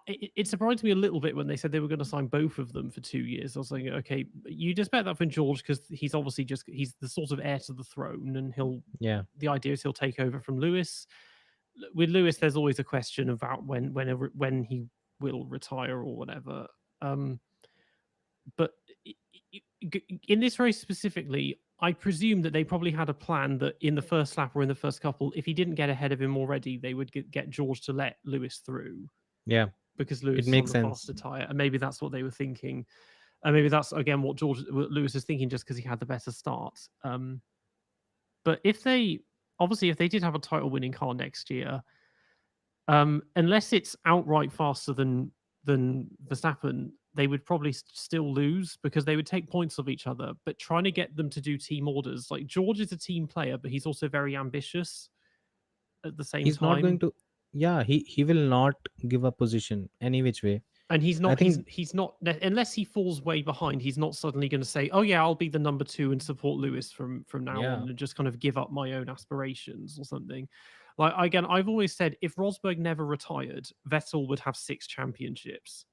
it surprised me a little bit when they said they were going to sign both of them for 2 years. I was like, okay, you'd expect that from George because he's obviously he's the sort of heir to the throne, and Yeah. the idea is he'll take over from Lewis. With Lewis, there's always a question about when he will retire or whatever. But in this race specifically, I presume that they probably had a plan that in the first lap or in the first couple, if he didn't get ahead of him already, they would get George to let Lewis through Yeah. because It Lewis is on makes the sense. faster tire, and maybe that's what they were thinking, and maybe that's again what Lewis is thinking just because he had the better start. But if they did have a title winning car next year, unless it's outright faster than Verstappen, they would probably still lose because they would take points of each other. But trying to get them to do team orders, like George is a team player, but he's also very ambitious at the same He's not going time. to. Yeah. He will not give up position any which way. And he's I not think. he's not unless he falls way behind, he's not suddenly going to say, oh yeah, I'll be the number 2 and support Lewis from now Yeah. on, and just kind of give up my own aspirations or something. Like again, I've always said if Rosberg never retired, Vettel would have 6 championships.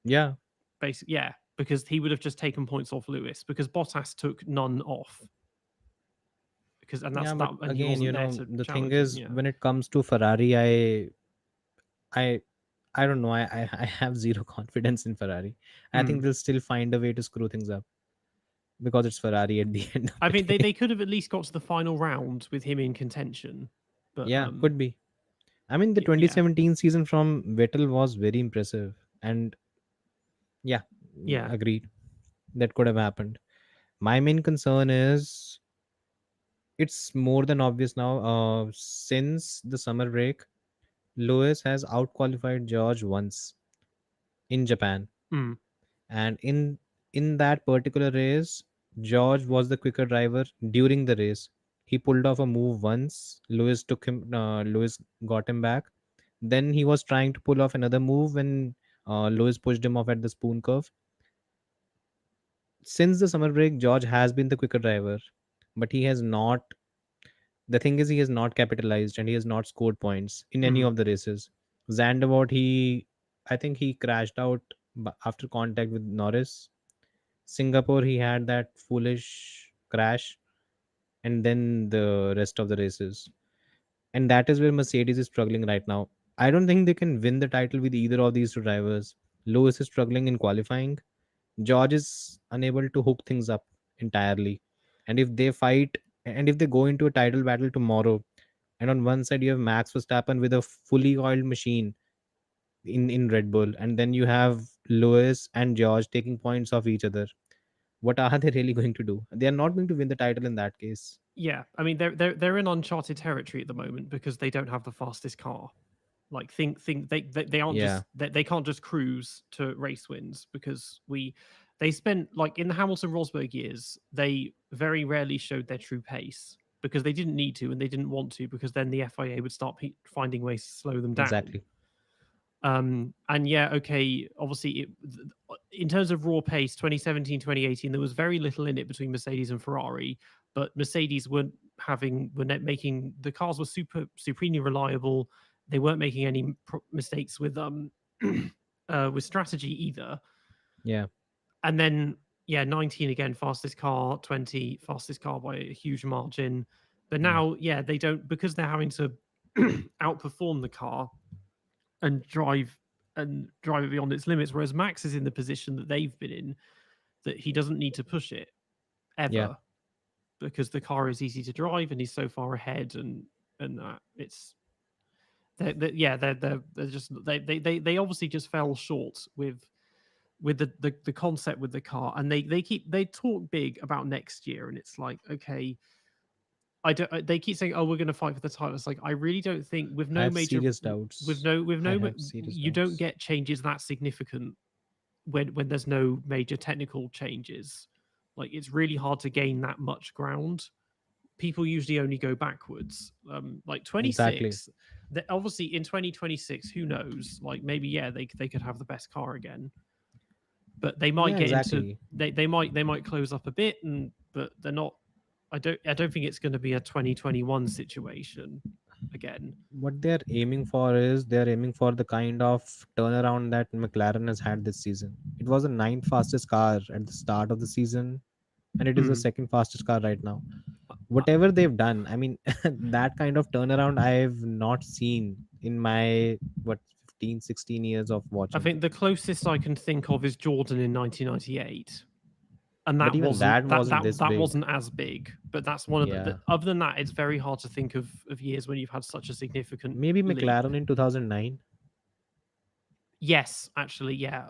Yeah. Basically, yeah, because he would have just taken points off Lewis because Bottas took none off. Because and that's Yeah. that, But and he again, wasn't there to the thing challenge him. is, Yeah. when it comes to Ferrari, I, I don't know. I have zero confidence in Ferrari. I think Mm. they'll still find a way to screw things up because it's Ferrari at the end of I the mean, day. they could have at least got to the final round with him in contention, but Yeah, could be. I mean, the yeah, 2017 season from Vettel was very impressive, and yeah, yeah. agreed. That could have happened. My main concern is it's more than obvious now. Since the summer break, Lewis has outqualified George once in Japan, Mm. and in that particular race, George was the quicker driver during the race. He pulled off a move once. Lewis took him. Lewis got him back. Then he was trying to pull off another move when Lewis pushed him off at the spoon curve. Since the summer break, George has been the quicker driver, but he has not. The thing is, he has not capitalized and he has not scored points in any Mm. of the races. Zandvoort, I think he crashed out after contact with Norris. Singapore, he had that foolish crash, and then the rest of the races. And that is where Mercedes is struggling right now. I don't think they can win the title with either of these two drivers. Lewis is struggling in qualifying. George is unable to hook things up entirely. And if they fight and if they go into a title battle tomorrow, and on one side you have Max Verstappen with a fully oiled machine in Red Bull, and then you have Lewis and George taking points off each other. What are they really going to do? They are not going to win the title in that case. Yeah, I mean they're in uncharted territory at the moment because they don't have the fastest car. Like think they aren't Yeah, just they can't just cruise to race wins because they spent like in the Hamilton Rosberg years they very rarely showed their true pace because they didn't need to and they didn't want to because then the FIA would start finding ways to slow them down. exactly. And yeah, okay, obviously in terms of raw pace 2017 2018 there was very little in it between Mercedes and Ferrari, but Mercedes making the cars were supremely reliable. They weren't making any mistakes with strategy either. Yeah, And then yeah, 19 again, fastest car, 20 fastest car by a huge margin. But yeah, now yeah, they don't, because they're having to outperform the car and drive it beyond its limits. Whereas Max is in the position that they've been in, that he doesn't need to push it yeah. ever because the car is easy to drive and he's so far ahead, and it's yeah, they're just they obviously just fell short with the concept with the car, and they talk big about next year, and it's like, okay, I don't. They keep saying, "Oh, we're going to fight for the title." It's like, I really don't think with I no have major, serious with doubts. no with I no, have serious you don't doubts. get changes that significant when there's no major technical changes. Like, it's really hard to gain that much ground. People usually only go backwards. Like Exactly. 26, that obviously in 2026, who knows? Like, maybe, yeah, they could have the best car again, but they might Yeah, get into, exactly. they might close up a bit, and but they're not. I don't think it's going to be a 2021 situation again. What they're aiming for is they're aiming for the kind of turnaround that McLaren has had this season. It was the ninth fastest car at the start of the season, and it is the Mm. second fastest car right now. Uh, Whatever they've done, I mean, that kind of turnaround I've not seen in my what 15, 16 years of I watching. think the closest I can think of is Jordan in 1998, and But that even wasn't that that wasn't that this that big. wasn't as big. But that's one of Yeah. other than that, it's very hard to think of years when you've had such a significant Maybe leap. McLaren in 2009. Yes, actually, yeah.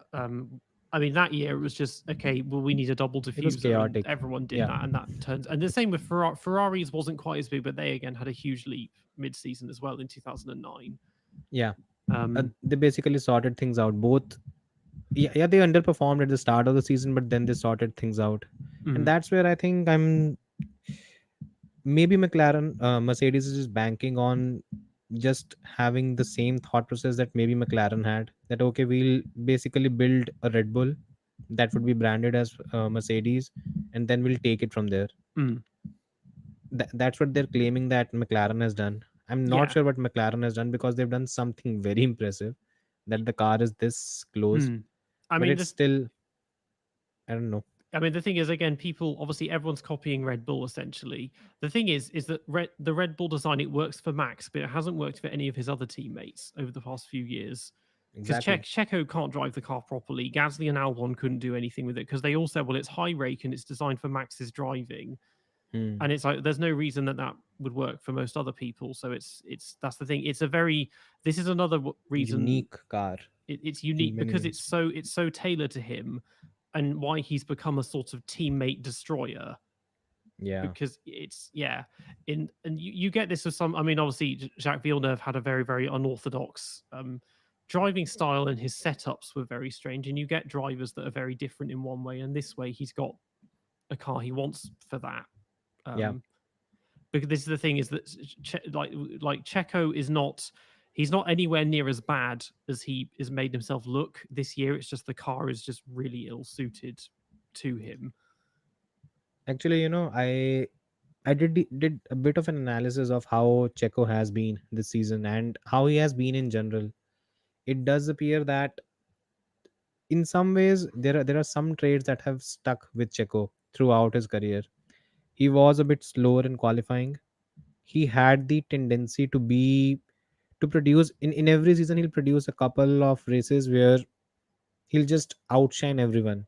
I mean, that year it was just, okay, well, we need a double It was diffuser, and chaotic. everyone did Yeah. that, and that turns. And the same with Ferraris wasn't quite as big, but they again had a huge leap mid-season as well in 2009. Yeah. Um, They basically sorted things out. Both, yeah, they underperformed at the start of the season, but then they sorted things out. And mm, that's where I think I'm maybe McLaren, Mercedes is just banking on just having the same thought process that maybe McLaren had, that okay, we'll basically build a Red Bull that would be branded as Mercedes, and then we'll take it from there. mm, That's what they're claiming that McLaren has done. I'm not yeah. sure what McLaren has done because they've done something very impressive, that the car is this close, Mm. I but mean, it's still, I don't know. the thing is, again, people obviously everyone's copying Red Bull essentially. The thing is that the Red Bull design, it works for Max, but it hasn't worked for any of his other teammates over the past few years. Because Exactly. Checo can't drive the car properly. Gasly and Albon couldn't do anything with it because they all said, well, it's high rake and it's designed for Max's driving. Hmm. And it's like there's no reason that that would work for most other people. So it's that's the thing. It's a very, this is another reason Unique car it's in unique many because ways. it's so tailored to him, and why he's become a sort of teammate destroyer. Yeah. Because it's, yeah, in and you get this with some. I mean, obviously Jacques Villeneuve had a very unorthodox driving style, and his setups were very strange. And you get drivers that are very different in one way, and this way he's got a car he wants for that. Yeah. Um, because this is the thing, is that like Checo is not, he's not anywhere near as bad as he has made himself look this year. It's just the car is just really ill suited to him. Actually, I did a bit of an analysis of how Checo has been this season and how he has been in general. It does appear that in some ways there are some traits that have stuck with Checo throughout his career. He was a bit slower in qualifying. He had the tendency to produce in every season. He'll produce a couple of races where he'll just outshine everyone.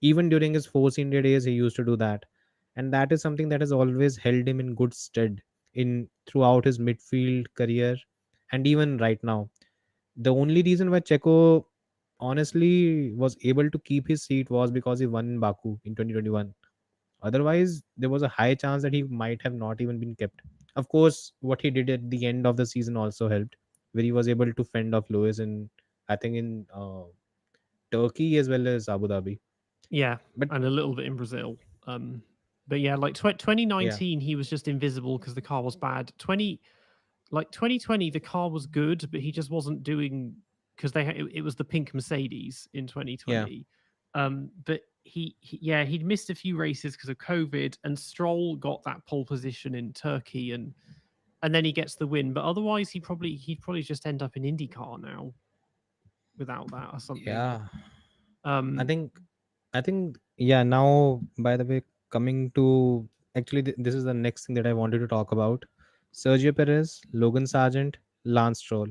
Even during his Force India days, he used to do that, and that is something that has always held him in good stead in throughout his midfield career, and even right now. The only reason why Checo honestly was able to keep his seat was because he won in Baku in 2021. Otherwise, there was a high chance that he might have not even been kept. Of course, what he did at the end of the season also helped, where he was able to fend off Lewis in, I think, in Turkey as well as Abu Dhabi. Yeah, But and a little bit in Brazil. Um, but yeah, like yeah, 2019, he was just invisible because the car was bad. 2020, the car was good, but he just wasn't doing, because it was the pink Mercedes in yeah, 2020. But yeah, he'd missed a few races because of COVID, and Stroll got that pole position in Turkey, and then he gets the win. But otherwise, he'd probably just end up in IndyCar now without that or something. yeah. I Um, think, yeah. Now, by the way, coming to actually, this is the next thing that I wanted to talk about. Sergio Perez, Logan Sargent, Lance Stroll.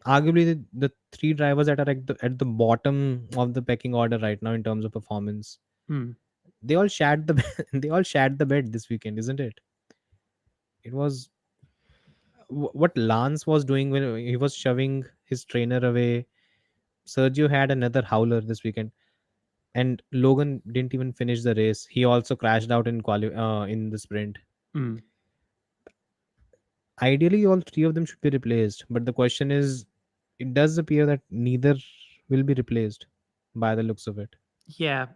Arguably, the three drivers that are at the bottom of the pecking order right now in terms of performance. hmm. They all shat the they all shat the bed this weekend, isn't it? It was what Lance was doing when he was shoving his trainer away. Sergio had another howler this weekend, and Logan didn't even finish the race. He also crashed out in the sprint. Mm. Ideally, all three of them should be replaced, but the question is, it does appear that neither will be replaced by the looks of it. Yeah.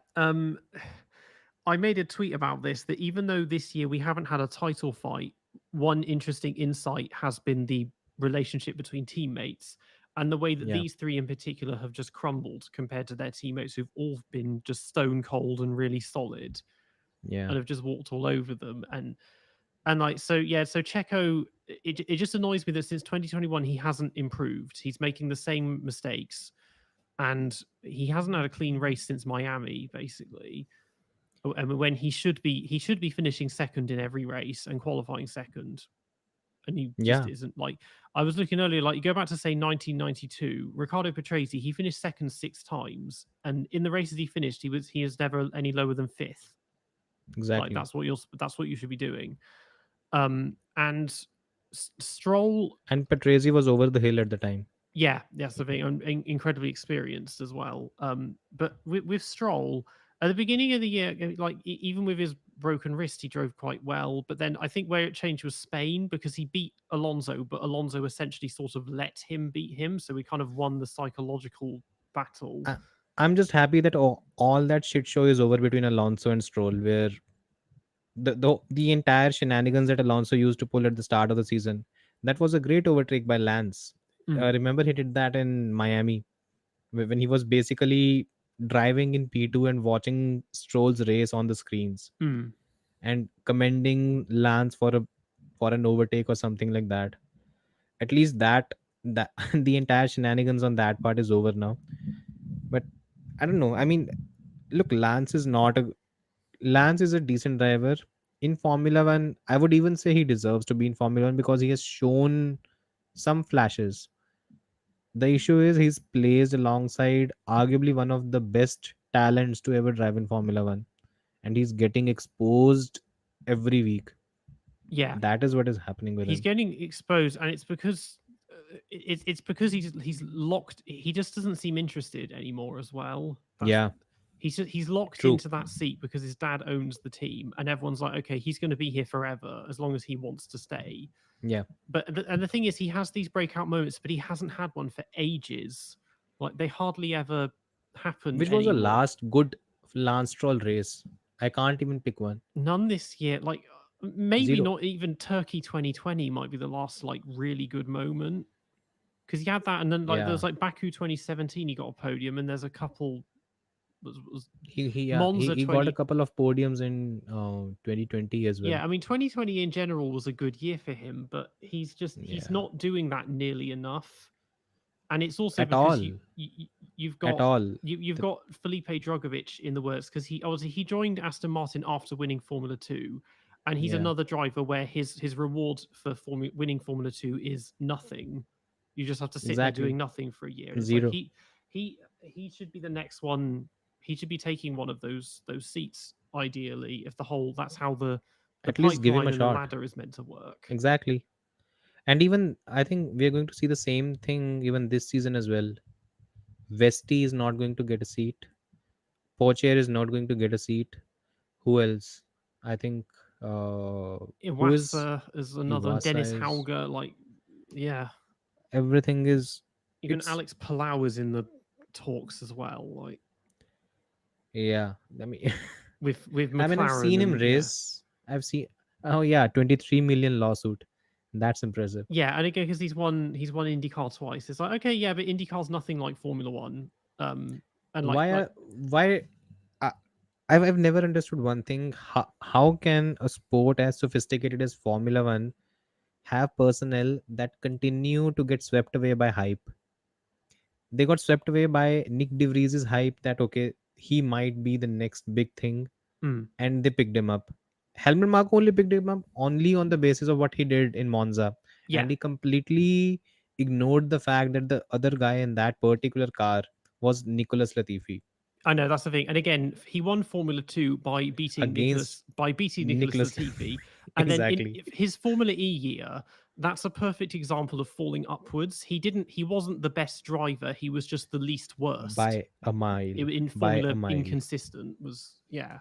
I made a tweet about this that even though this year we haven't had a title fight, one interesting insight has been the relationship between teammates and the way that Yeah, these three in particular have just crumbled compared to their teammates who've all been just stone cold and really solid yeah, and have just walked all over them. And like so yeah, so Checo, it just annoys me that since 2021 he hasn't improved. He's making the same mistakes and he hasn't had a clean race since Miami, basically. And when he should be finishing second in every race and qualifying second, and he just yeah, isn't. Like I was looking earlier, like you go back to say 1992, Ricardo Patrese, he finished second 6 times, and in the races he finished, he is never any lower than fifth. Like exactly. that's what you should be doing. And Stroll, And Patrese was over the hill at the time. yeah, that's the thing. I'm incredibly experienced as well. But with Stroll, at the beginning of the year, like even with his broken wrist, he drove quite well. But then I think where it changed was Spain because he beat Alonso, but Alonso essentially sort of let him beat him. So we kind of won the psychological battle. I, I'm just happy that all that shit show is over between Alonso and Stroll, where the entire shenanigans that Alonso used to pull at the start of the season, that was a great overtake by Lance. Mm, Remember, he did that in Miami when he was basically driving in P2 and watching Stroll's race on the screens mm. and commending Lance for an overtake or something like that. At least that the entire shenanigans on that part is over now. But I don't know. I mean, look, Lance is a decent driver in Formula One. I would even say he deserves to be in Formula One because he has shown some flashes. The issue is he's placed alongside arguably one of the best talents to ever drive in Formula One, and he's getting exposed every week. Yeah, That is what is happening with he's him. getting exposed, and it's because it's because he's locked. He just doesn't seem interested anymore as well. That's Yeah, he's locked true. into that seat because his dad owns the team, and everyone's like, okay, he's going to be here forever as long as he wants to stay. Yeah, And the thing is, he has these breakout moments, but he hasn't had one for ages. Like they hardly ever happen which was the anymore. last good Lance Stroll race? I can't even pick one. None this year. Like maybe Zero. not even Turkey 2020 might be the last like really good moment because he had that, and then like there Yeah, was like Baku 2017, he got a podium, and there's a couple was yeah, Monza he got a 20. couple of podiums in 2020 as well. Yeah, I mean 2020 in general was a good year for him, but he's Yeah, not doing that nearly enough. And it's also at because all, you've at got all. you've The, got Felipe Drugovich in the works because he joined Aston Martin after winning Formula 2, and he's yeah, another driver where his reward for winning Formula 2 is nothing. You just have to sit there exactly. doing nothing for a year. And it's like Zero. he should be the next one. He should be taking one of those seats ideally if that's how the At least give him pipeline a and the shot. ladder is meant to work. Exactly. And even I think we are going to see the same thing even this season as well. Vesti is not going to get a seat. Pocher is not going to get a seat. Who else? I think who is Iwasa is another Dennis Ivasa is Hauger, like yeah. everything is Even it's Alex Palau is in the talks as well, like yeah. I mean with I mean I've McLaren seen him and yeah. race. I've seen oh yeah, 23 million lawsuit. That's impressive. Yeah, and again because he's won IndyCar twice. It's like okay, yeah, but IndyCar's nothing like Formula One. And like Why like are why I, I've never understood one thing. How can a sport as sophisticated as Formula One have personnel that continue to get swept away by hype? They got swept away by Nick DeVries's hype that okay, he might be the next big thing, mm, and they picked him up. Helmut Marko only picked him up only on the basis of what he did in Monza, yeah, and he completely ignored the fact that the other guy in that particular car was Nicolas Latifi. I know that's the thing. And again, he won Formula 2 by beating against Nicholas Nicholas. Latifi. And then in Exactly, his Formula E year, that's a perfect example of falling upwards. He wasn't the best driver, he was just the least worst. by a mile, In by a Formula mile. inconsistent was yeah.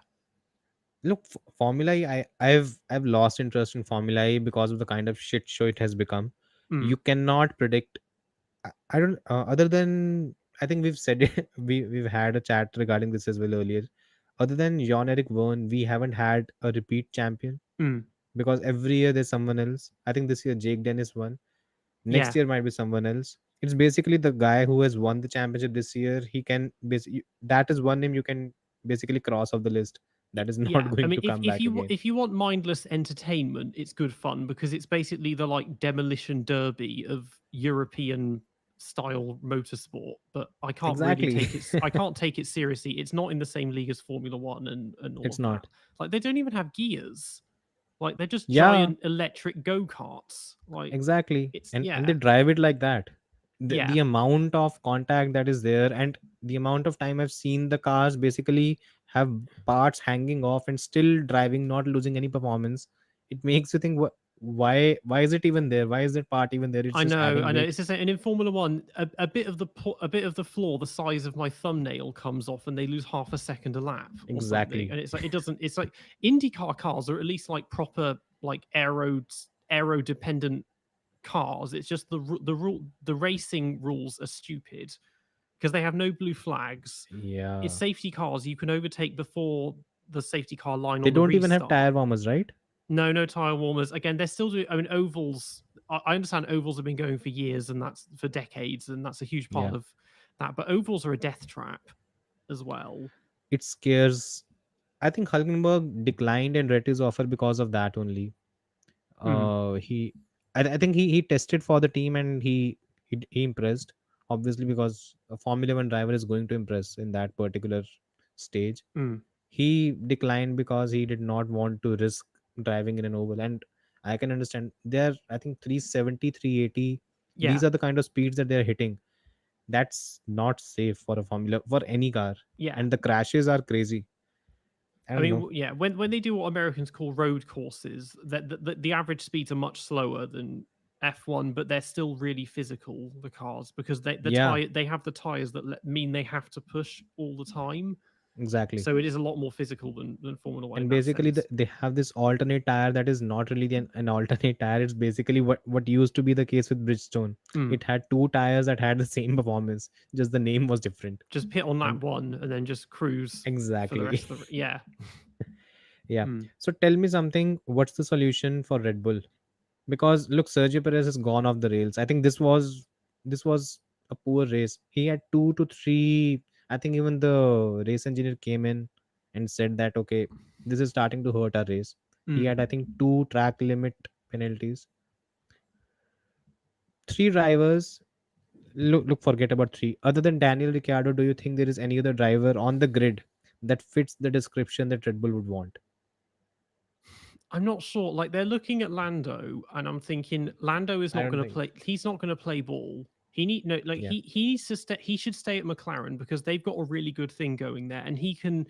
Look, Formula E, I've lost interest in Formula E because of the kind of shit show it has become. Mm, You cannot predict. I don't. Other than, I think we've said it. We've had a chat regarding this as well earlier. Other than Jean Eric Verne, we haven't had a repeat champion mm, because every year there's someone else. I think this year Jake Dennis won. Next yeah. year might be someone else. It's basically the guy who has won the championship this year. He can basically, that is one name you can basically cross off the list. That is not Yeah, I going mean, to come back again. if you want mindless entertainment, it's good fun because it's basically the like demolition derby of European style motorsport. But I can't really Exactly. take it. I can't take it seriously. It's not in the same league as Formula One and all It's of that. not. Like they don't even have gears. Like they're just Yeah, giant electric go karts. Like exactly. it's And they yeah, drive it like that. yeah. The amount of contact that is there, and the amount of time I've seen the cars basically have parts hanging off and still driving, not losing any performance. It makes you think, why is it even there? Why is that part even there? It's I just know, adding I know. weight. It's just, and in Formula One, a bit of a bit of the floor, the size of my thumbnail, comes off, and they lose half a second a lap or something. Exactly. And it's like it doesn't. It's like IndyCar cars are at least like proper like aero dependent cars. It's just the racing rules are stupid because they have no blue flags. It's Yeah. safety cars. You can overtake before the safety car line They on the don't even have restart. tire warmers, right? No, no tire warmers. Again, they're still doing. I mean, ovals. I understand ovals have been going for years, and that's for decades, and that's a huge part Yeah. of that. But ovals are a death trap as well. It scares. I think Hulkenberg declined and read his offer because of that only. Mm, He, I think he tested for the team and he impressed. Obviously, because a Formula One driver is going to impress in that particular stage. mm. He declined because he did not want to risk driving in an oval, and I can understand. They're, I think, 370, 380. These Yeah, are the kind of speeds that they're hitting. That's not safe for a formula, for any car, yeah. and the crashes are crazy. I I don't mean, know. yeah. When they do what Americans call road courses, that the average speeds are much slower than F1, but they're still really physical. The cars because Yeah, they have the tires that mean they have to push all the time. exactly. So it is a lot more physical than Formula One in And that basically sense. they have this alternate tire that is not really an alternate tire. It's basically what used to be the case with Bridgestone. Mm. It had two tires that had the same performance, just the name was different. Just pit on lap And one and then just cruise for the exactly. rest of the yeah. Yeah. Mm, So tell me something, what's the solution for Red Bull? Because look, Sergio Perez has gone off the rails. I think this was a poor race. He had 2 to 3. I think even the race engineer came in and said that, okay, this is starting to hurt our race. He mm. had, I think, 2 track limit penalties. 3 drivers. Look, forget about three. Other than Daniel Ricciardo, do you think there is any other driver on the grid that fits the description that Red Bull would want? I'm not sure. Like they're looking at Lando, and I'm thinking Lando is I not don't going to think. play. He's not going to play ball. He need no like Yeah, he needs to stay. He should stay at McLaren because they've got a really good thing going there, and he can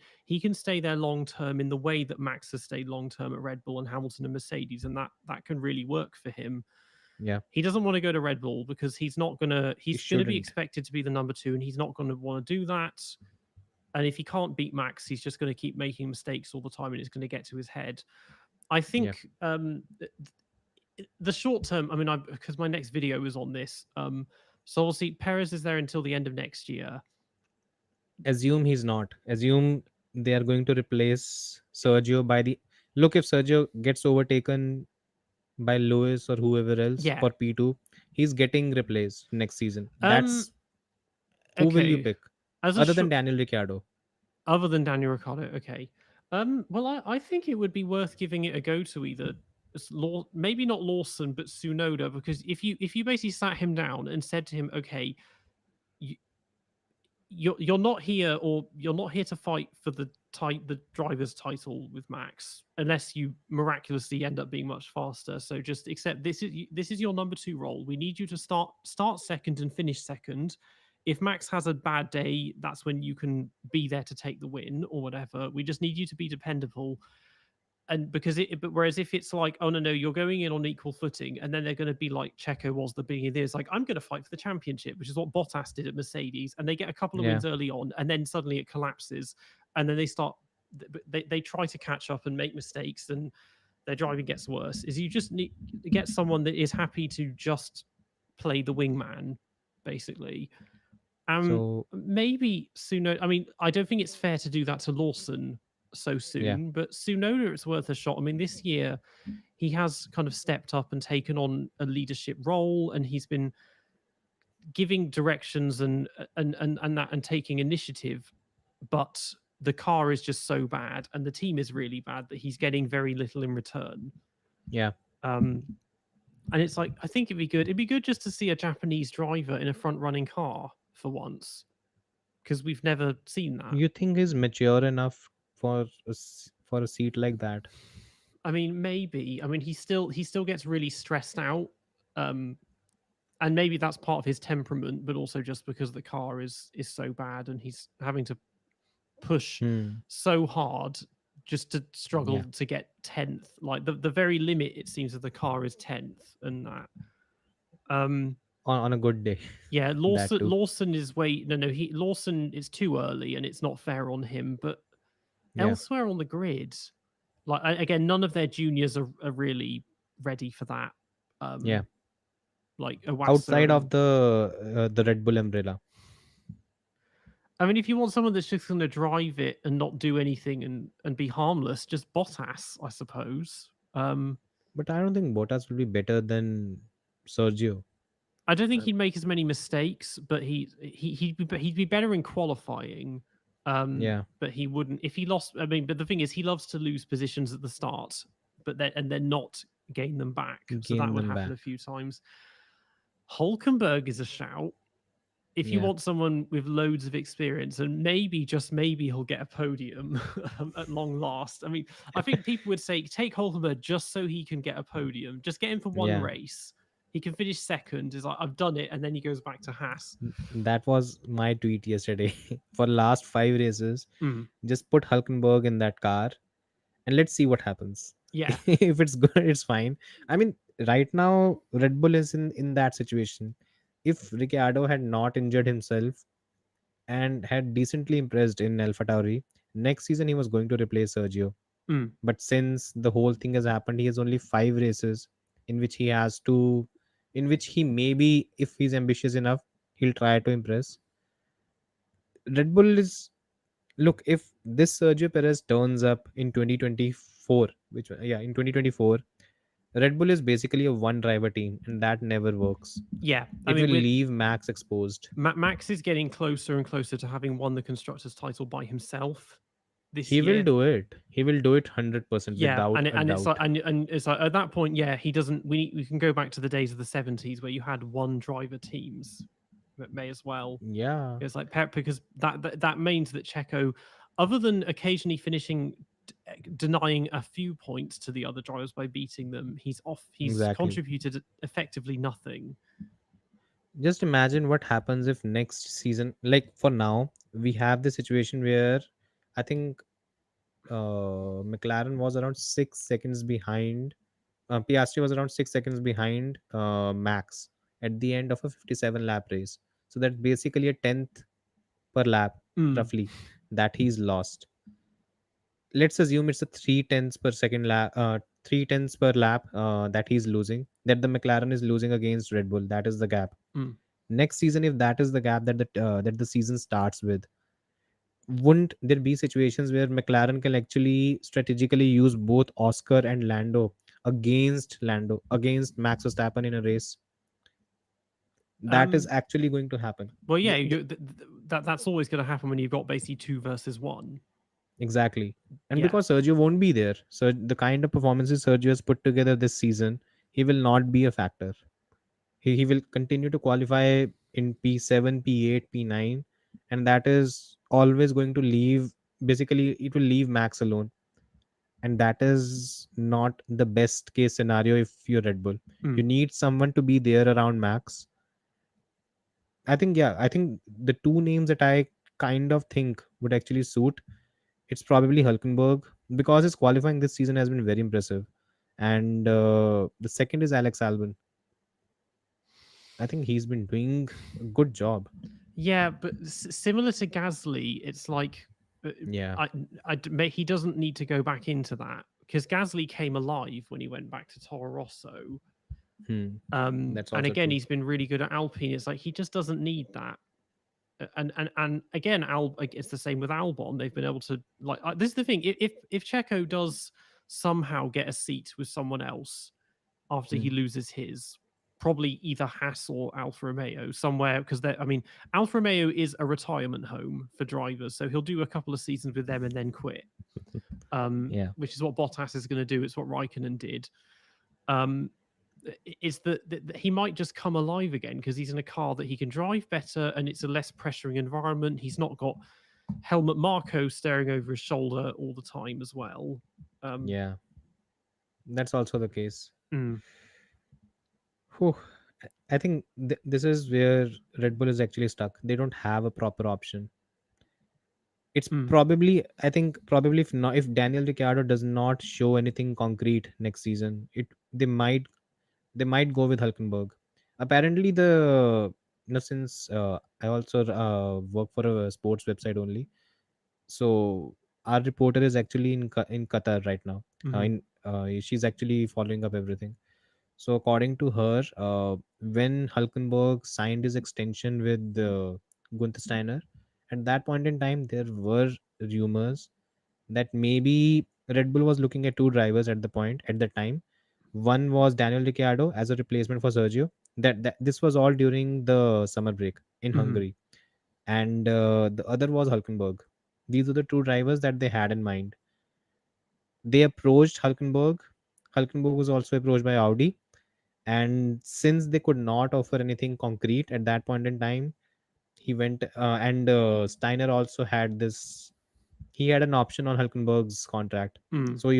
stay there long term in the way that Max has stayed long term at Red Bull and Hamilton and Mercedes, and that can really work for him. yeah. He doesn't want to go to Red Bull because He he's gonna be shouldn't. expected to be the number two, and he's not going to want to do that. And if he can't beat Max, he's just going to keep making mistakes all the time, and it's going to get to his head. I Yeah. think the short term. I mean, I because my next video is on this. So obviously Perez is there until the end of next year. Assume he's not. Assume they are going to replace Sergio by the, look, if Sergio gets overtaken by Lewis or whoever else Yeah. for P2, he's getting replaced next season. Um. That's who will you Okay. pick As a other than short, Daniel Ricciardo? other than Daniel Ricciardo. Okay. Well, I think it would be worth giving it a go to either maybe not Lawson, but Sunoda, because if you basically sat him down and said to him, okay, you, you're not here or you're not here to fight for the driver's title with Max unless you miraculously end up being much faster. So just accept this is your number two role. We need you to start second and finish second. if Max has a bad day, that's when you can be there to take the win or whatever. We just need you to be dependable. And because but whereas if it's like, oh no, you're going in on equal footing, and then they're going to be like Checo was the beginning of this, like I'm going to fight for the championship, which is what Bottas did at Mercedes, and they get a couple of Yeah. wins early on, and then suddenly it collapses, and then they start, they try to catch up and make mistakes, and their driving gets worse. Is you just need to get someone that is happy to just play the wingman, basically. So Maybe Suno. I mean, I don't think it's fair to do that to Lawson so yeah, soon, but Sunoda, it's worth a shot. I mean, this year he has kind of stepped up and taken on a leadership role, and he's been giving directions and taking initiative. But the car is just so bad, and the team is really bad that he's getting very little in return. yeah. Um, and it's like I think it'd be good. It'd be good just to see a Japanese driver in a front running car for once, because we've never seen that. You think he's mature enough for for a seat like that? I mean, maybe. I mean, he still gets really stressed out, um, and maybe that's part of his temperament, but also just because the car is so bad, and he's having to push Hmm. so hard just to struggle Yeah. to get 10th. Like the very limit, it seems, of the car is 10th, and that. Um, On a good day. yeah, That Lawson too. Lawson is way no no he Lawson is too early, and it's not fair on him. But Yeah. elsewhere on the grid, like again, none of their juniors are really ready for that. Yeah. Um, like Awasa Outside of and the Red Bull umbrella. I mean, if you want someone that's just going to drive it and not do anything and be harmless, just Bottas, I suppose. But I don't think Bottas will be better than Sergio. I don't think Um, he'd make as many mistakes, but he'd be better in qualifying. yeah. But he wouldn't if he lost. I mean, but the thing is, he loves to lose positions at the start, but then not gain them back. So that Gain would them happen back. a few times. Hulkenberg is a shout. If you Yeah. want someone with loads of experience, and maybe just maybe he'll get a podium at long last. I mean, I think people would say take Hulkenberg just so he can get a podium. Just get him for one Yeah. race. He can finish second. Is like I've done it, and then he goes back to Haas. That was my tweet yesterday. For last 5 races, Mm, just put Hulkenberg in that car and let's see what happens. yeah. If it's good, it's fine. I mean, right now Red Bull is in that situation. If Ricciardo had not injured himself and had decently impressed in AlphaTauri, next season he was going to replace Sergio. Mm, But since the whole thing has happened, he has only 5 races in which he has to, in which he maybe, if he's ambitious enough, he'll try to impress. Red Bull is, look, if this Sergio Perez turns up in 2024, yeah, in 2024, Red Bull is basically a one driver team, and that never works. yeah. I It will mean, with leave Max exposed. Max is getting closer and closer to having won the constructors' title by himself this He will year. do it. He will do it 100% Yeah, without a and it's like doubt. and it's like at that point, yeah, he doesn't. We can go back to the days of the 70s where you had one driver teams that may as well. Yeah, It's like Pep because that means that Checo, other than occasionally finishing denying a few points to the other drivers by beating them, he's off. He's exactly. contributed effectively nothing. Just imagine what happens if next season, like for now, we have the situation where I think McLaren was around 6 seconds behind. Piastri was around 6 seconds behind Max at the end of a 57 lap race. So that's basically a tenth per lap, Mm, roughly, that he's lost. Let's assume it's a 3 tenths per second lap, 3 tenths per lap that he's losing, that the McLaren is losing against Red Bull. That is the gap. mm, Next season, if that is the gap that the season starts with, wouldn't there be situations where McLaren can actually strategically use both Oscar and Lando against Max Verstappen in a race? That is um. actually going to happen. Well, yeah, that's always going to happen when you've got basically two versus one. Exactly. And Yeah. because Sergio won't be there, so the kind of performances Sergio has put together this season, he will not be a factor. He will continue to qualify in P7, P8, P9, and that is always going to leave, basically, it will leave Max alone. And that is not the best case scenario if you're Red Bull. You Mm, need someone to be there around Max. I think, yeah, I think the two names that I kind of think would actually suit, it's probably Hulkenberg, because his qualifying this season has been very impressive, and the second is Alex Albon. I think he's been doing a good job. Yeah, but similar to Gasly, it's like uh, Yeah. he doesn't need to go back into that because Gasly came alive when he went back to Toro Rosso. Hmm. That's And also again, true. he's been really good at Alpine. It's like he just doesn't need that. And again, it's the same with Albon. They've been able to like this is the thing. If Checo does somehow get a seat with someone else after Hmm. he loses his, probably either Haas or Alfa Romeo somewhere because I mean, Alfa Romeo is a retirement home for drivers, so he'll do a couple of seasons with them and then quit. Yeah. Which is what Bottas is going to do. It's what Raikkonen did. Um, is that he might just come alive again because he's in a car that he can drive better and it's a less pressuring environment. He's not got Helmut Marko staring over his shoulder all the time as well. Um, Yeah. That's also the case. mm, Whew. I think this is where Red Bull is actually stuck. They don't have a proper option. It's mm, probably, I think probably, if not, if Daniel Ricciardo does not show anything concrete next season, it they might go with Hulkenberg. Apparently, since I also work for a sports website only, so our reporter is actually in Qatar right now. mm, She's actually following up everything. So according to her, when Hulkenberg signed his extension with Gunther Steiner, at that point in time there were rumors that maybe Red Bull was looking at two drivers at the time. One was Daniel Ricciardo as a replacement for Sergio. That this was all during the summer break in mm, Hungary, and the other was Hulkenberg. These were the two drivers that they had in mind. They approached Hulkenberg. Hulkenberg was also approached by Audi, and since they could not offer anything concrete at that point in time, he went and Steiner also had this. He had an option on Hulkenberg's contract. mm, So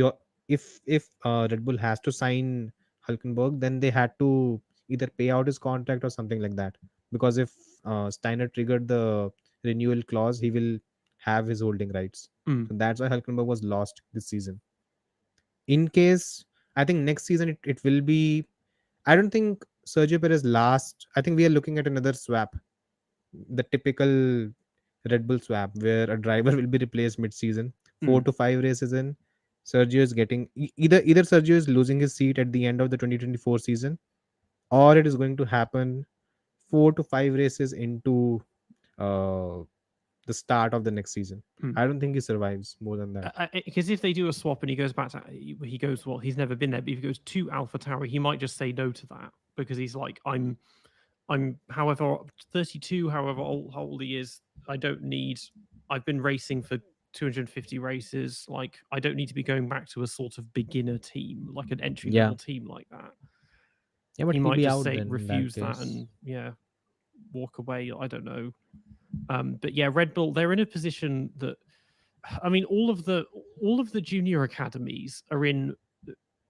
if Red Bull has to sign Hulkenberg, then they had to either pay out his contract or something like that. Because if Steiner triggered the renewal clause, he will have his holding rights. mm, So that's why Hulkenberg was lost this season. In case, I think next season it will be. I don't think Sergio Perez last. I think we are looking at another swap, the typical Red Bull swap, where a driver will be replaced mid-season, four mm, to five races in. Sergio is getting either Sergio is losing his seat at the end of the 2024 season, or it is going to happen four to five races into uh, the start of the next season. mm. I don't think he survives more than that. Because if they do a swap and he goes back to he goes well he's never been there, but if he goes to Alpha Tower he might just say no to that because he's like I'm however 32 however old, how old he is. I don't need I've been racing for 250 races. Like I don't need to be going back to a sort of beginner team like an entry Yeah, level team like that. yeah, but He he'll might be just out say then in that refuse that case. and yeah walk away. I don't know. But yeah, Red Bull they're in a position that I mean, all of the junior academies are in.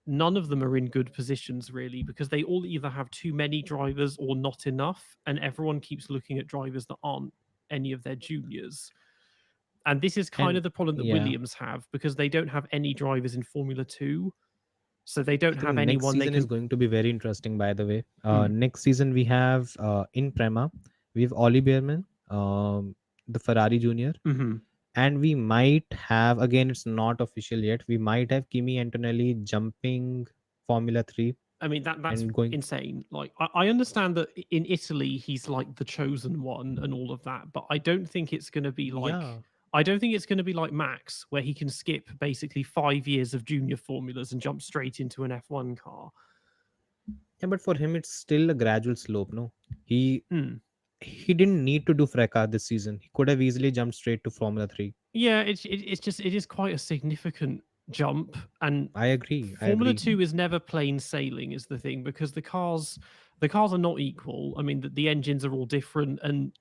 None of them are in good positions really because they all either have too many drivers or not enough, and everyone keeps looking at drivers that aren't any of their juniors. And this is kind And of the problem that yeah, Williams have because they don't have any drivers in Formula Two, so they I don't think have next anyone they season is can. going to be very interesting, by the way. Mm, Next season we have in Prema, we have Ollie Behrman, the Ferrari Junior, mhm. and we might have, again, it's not official yet, we might have Kimi Antonelli jumping Formula 3 I mean that's and going. insane. Like I understand that in Italy he's like the chosen one and all of that, but I don't think it's going to be like Yeah, I don't think it's going to be like Max where he can skip basically 5 years of junior formulas and jump straight into an F1 car. yeah, but for him it's still a gradual slope, no? he Hmm. he didn't need to do Freca this season. He could have easily jumped straight to Formula 3. Yeah, it's just it is quite a significant jump, and I Formula agree. Two is never plain sailing, is the thing because the cars are not equal. I mean, the engines are all different, and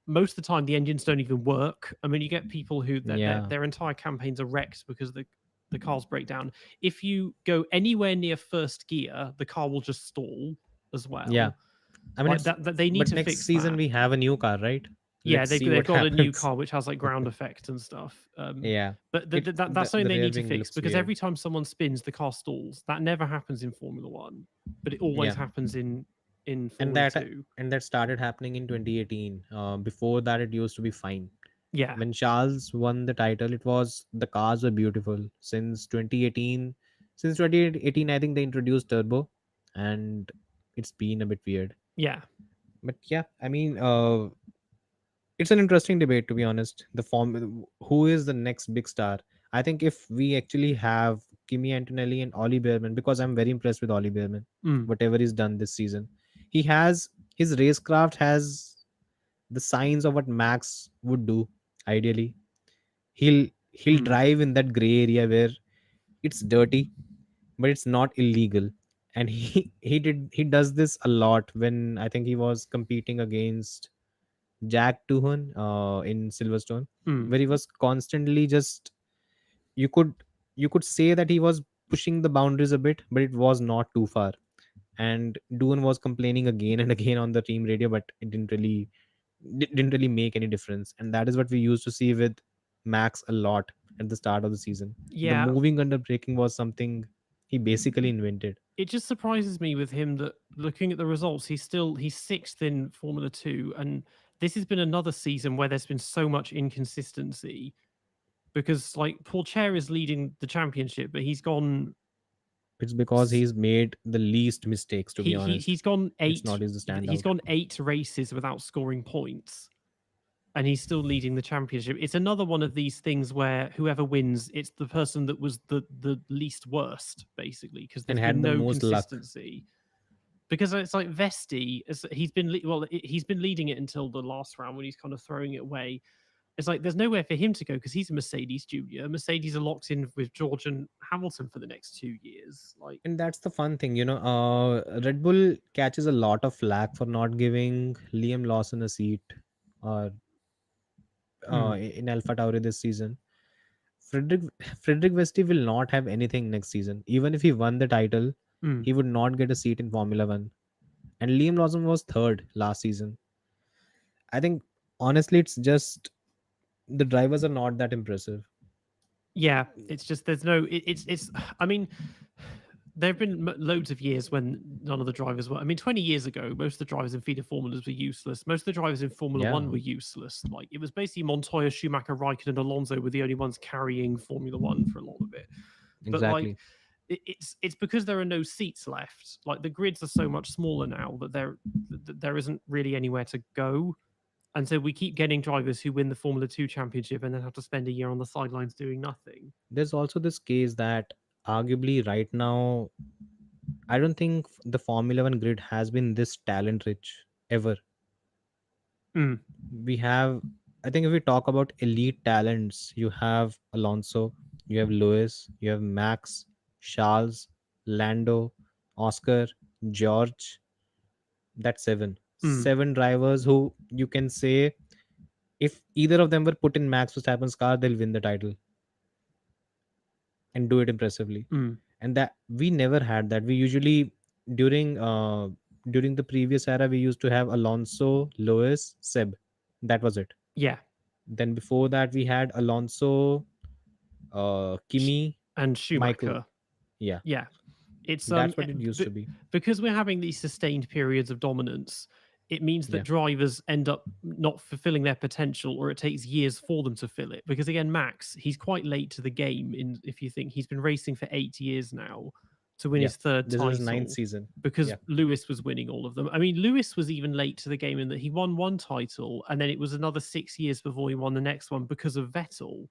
most of the time the engines don't even work. I mean, you get people who Yeah, their entire campaigns are wrecked because the cars break down. If you go anywhere near first gear, the car will just stall as yeah. well. I mean, Like it's that they need but to next fix season that. we have a new car, right? Yeah, Let's they've see they've what got a new happens. car which has like ground effect and stuff. Yeah, But it that's something the they rear need to wing fix looks because weird. every time someone spins, the car stalls. That never happens in Formula One, but it always Yeah, happens in and Formula Two. that started happening in 2018. Before that, it used to be fine. Yeah, When Charles won the title, it was the cars were beautiful. Since 2018, I think they introduced turbo, and it's been a bit weird. yeah. But yeah, I mean, it's an interesting debate, to be honest. The form, who is the next big star? I think if we actually have Kimi Antonelli and Ollie Behrman, because I'm very impressed with Ollie Behrman, Mm, whatever he's done this season, he has his racecraft has the signs of what Max would do. Ideally, he'll mm. drive in that gray area where it's dirty, but it's not illegal. And he does this a lot when I think he was competing against Jack Tuhon in Silverstone, Mm. where he was constantly just you could you could say that he was pushing the boundaries a bit, but it was not too far. And Doohan was complaining again and again on the team radio, but it didn't really make any difference. And that is what we used to see with Max a lot at the start of the season. The Yeah, moving under braking was something he basically invented. it just surprises me with him that looking at the results, he's sixth in Formula Two, and this has been another season where there's been so much inconsistency because like Paul Chair is leading the championship, but he's gone It's because he's made the least mistakes, to be honest. he's gone It's not his he's standout. gone 8 races without scoring points, and he's still leading the championship. It's another one of these things where whoever wins, it's the person that was the least worst, basically, because And there's been had the no most luck. consistency. Because it's like Vesti, he's been he's been leading it until the last round when he's kind of throwing it away. It's like there's nowhere for him to go because he's a Mercedes junior. Mercedes are locked in with George and Hamilton for the next 2 years. Like, And that's the fun thing, Red Bull catches a lot of flack for not giving Liam Lawson a seat or mm, in Alpha Tauri this season. Frederick Frederick Vesti will not have anything next season. Even if he won the title, mm, he would not get a seat in Formula One. And Liam Lawson was third last season. I think honestly, it's just the drivers are not that impressive. yeah, it's just there's no. It's. I mean, there have been loads of years when none of the drivers were. I mean, 20 years ago, most of the drivers in feeder formulas were useless. Most of the drivers in Formula Yeah, One were useless. Like it was basically Montoya, Schumacher, Raikkonen, and Alonso were the only ones carrying Formula One for a lot of it. But like exactly. it's because there are no seats left. Like the grids are so much smaller now that there isn't really anywhere to go. And so we keep getting drivers who win the Formula 2 championship and then have to spend a year on the sidelines doing nothing. There's also this case that arguably right now, I don't think the Formula One grid has been this talent rich ever. Mm, We have, I think, if we talk about elite talents, you have Alonso, you have Lewis, you have Max, Charles, Lando, Oscar, George. That's seven. mm, Seven drivers who you can say if either of them were put in Max Verstappen's car, they'll win the title and do it impressively. mm. And that we never had that. We usually during uh during the previous era we used to have Alonso, Lewis, Seb. That was it. Yeah. Then before that we had Alonso, Kimi, And Michael. Schumacher. Yeah, Yeah. It's that's what it used to be. because we're having these sustained periods of dominance, it means that Yeah, drivers end up not fulfilling their potential, or it takes years for them to fill it. Because again, Max, he's quite late to the game. In if you think he's been racing for 8 years now to win yeah. his third This is his ninth title, season. because Yeah, Lewis was winning all of them. I mean, Lewis was even late to the game in that he won one title and then it was another 6 years before he won the next one because of Vettel.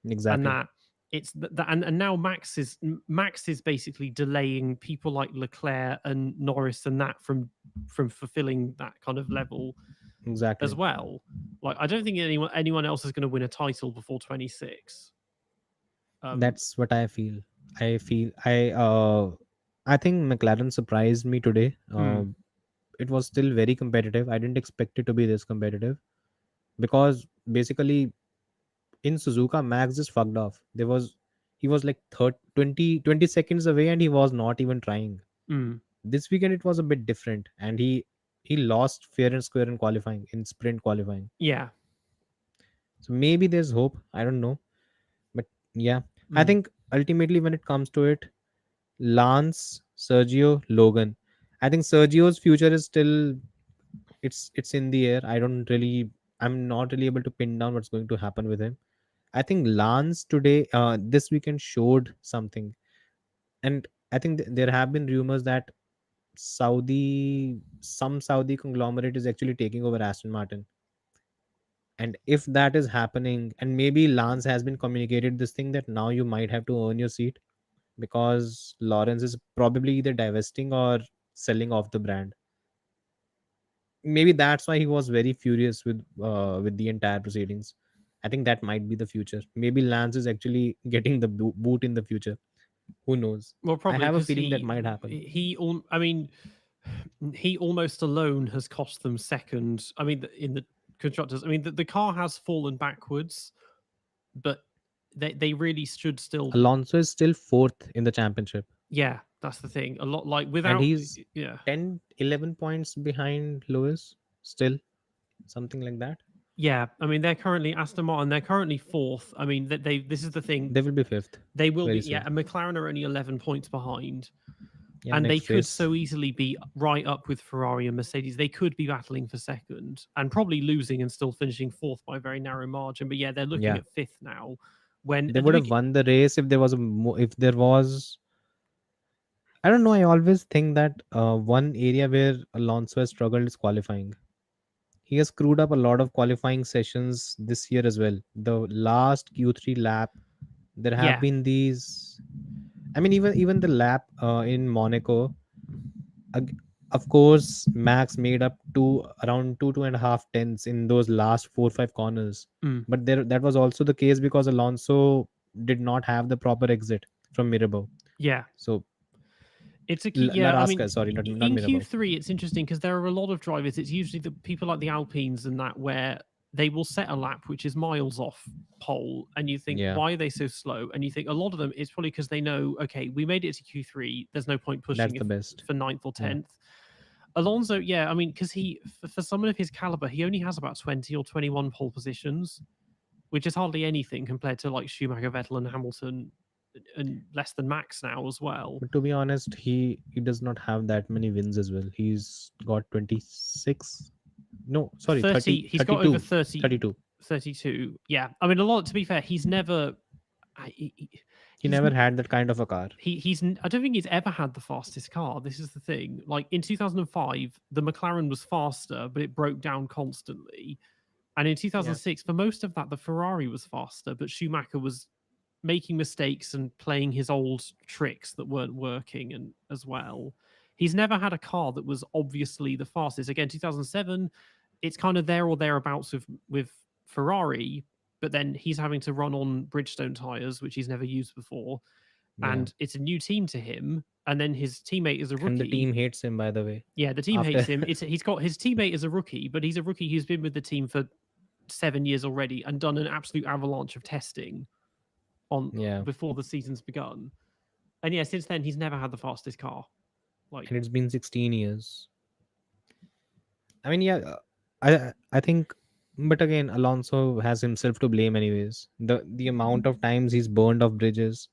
And exactly. that it's that and now Max is basically delaying people like Leclerc and Norris and that from fulfilling that kind of level as Exactly. well. Like I don't think anyone else is going to win a title before 26. Um, That's what I feel. I think McLaren surprised me today. mm, It was still very competitive. I didn't expect it to be this competitive because basically in Suzuka, Max just fucked off. He was like 20 seconds away and he was not even trying. mm, This weekend it was a bit different, and he lost fair and square in qualifying, in sprint qualifying. Yeah. So maybe there's hope. I don't know, but yeah, I Mm. think ultimately when it comes to it, Lance, Sergio, Logan. I think Sergio's future is still, it's in the air. I'm not really able to pin down what's going to happen with him. I think Lance today, this weekend showed something, and I think there have been rumors that some Saudi conglomerate is actually taking over Aston Martin. And if that is happening, and maybe Lance has been communicated this thing that now you might have to earn your seat, because Lawrence is probably either divesting or selling off the brand. Maybe that's why he was very furious with the entire proceedings. I think that might be the future. Maybe Lance is actually getting the boot in the future. Who knows? Well, I probably have a because feeling that might happen. I mean, he almost alone has cost them second. I mean, in the constructors, I mean, the car has fallen backwards, but they really should still. Alonso is still fourth in the championship, Yeah, that's the thing. A lot like and without. he's Yeah, 10, 11 points behind Lewis, still something like that. yeah. I mean, they're currently Aston Martin. They're currently fourth. I mean, they. This is the thing. They will be fifth They will be. very Yeah, soon. and McLaren are only 11 points behind. Yeah, And they next could race. so easily be right up with Ferrari and Mercedes. They could be battling for second and probably losing and still finishing fourth by a very narrow margin. But yeah, they're looking Yeah, at fifth now. When they at the would have won the race if there was if there was. I don't know. I always think that one area where Alonso has struggled is qualifying. He has screwed up a lot of qualifying sessions this year as well. The last Q3 lap, there have yeah, been these. I mean, even the lap in Monaco. ag- Of course, Max made up around 2.5 tenths in those last 4 5 corners. mm, But there, that was also the case because Alonso did not have the proper exit from Mirabo. yeah. So It's a key. La Yeah, I mean, Rasca, sorry, not in Mirabo. Q3, it's interesting because there are a lot of drivers. It's usually the people like the Alpines and that where they will set a lap which is miles off pole, and you think, Yeah, why are they so slow? And you think a lot of them, it's probably because they know, okay, we made it to Q3. There's no point that's pushing the it best. for ninth or Yeah, 10th. Alonso, yeah, I mean, because for someone of his caliber, he only has about 20 or 21 pole positions, which is hardly anything compared to like Schumacher, Vettel, and Hamilton, and less than Max now as well. but to be honest, he does not have that many wins as well. He's got 26. No, sorry, 30, 30, he's got over 32, 30, 32. 32. Yeah, I mean, a lot. To be fair, he's never. He He's never had that kind of a car. he's. I don't think he's ever had the fastest car. This is the thing. Like in 2005, the McLaren was faster, but it broke down constantly. And in Yeah, 2006, for most of that, the Ferrari was faster, but Schumacher was making mistakes and playing his old tricks that weren't working and as well. He's never had a car that was obviously the fastest. Again, 2007, it's kind of there or thereabouts with Ferrari, but then he's having to run on Bridgestone tires, which he's never used before, yeah. and it's a new team to him. And then his teammate is a And the rookie. team hates him, by the way. Yeah, the team After, hates him. He's got his teammate is a rookie, but he's a rookie who's been with the team for 7 years already and done an absolute avalanche of testing on yeah, before the season's begun. And yeah, since then he's never had the fastest car. Like, and it's been 16 years. I mean, yeah, I think, but again, Alonso has himself to blame, anyways. The amount of times he's burned off bridges,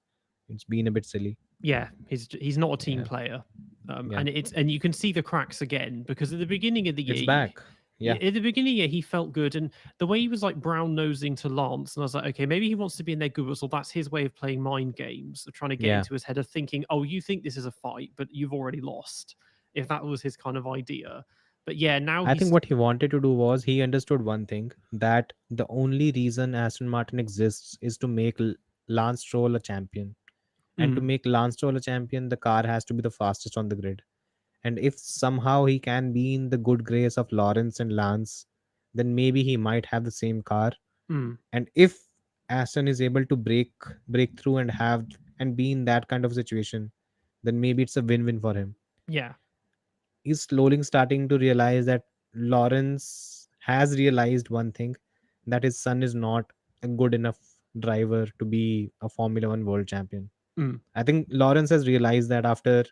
it's been a bit silly. yeah, he's not a team Yeah, player. yeah, And you can see the cracks again because at the beginning of the it's year, back. Yeah, at the beginning of the year, he felt good, and the way he was like brown nosing to Lance, and I was like, okay, maybe he wants to be in their good books, or that's his way of playing mind games, of trying to get yeah. into his head of thinking, oh, you think this is a fight, but you've already lost. If that was his kind of idea, but yeah, now I think he's what he wanted to do was he understood one thing, that the only reason Aston Martin exists is to make Lance Stroll a champion. And to mm, make Lance Stroll a champion, the car has to be the fastest on the grid. And if somehow he can be in the good grace of Lawrence and Lance, then maybe he might have the same car. mm, And if Aston is able to break through and have and be in that kind of situation, then maybe it's a win-win for him. yeah, He's slowly starting to realize that Lawrence has realized one thing, that his son is not a good enough driver to be a Formula One world champion. mm, I think Lawrence has realized that after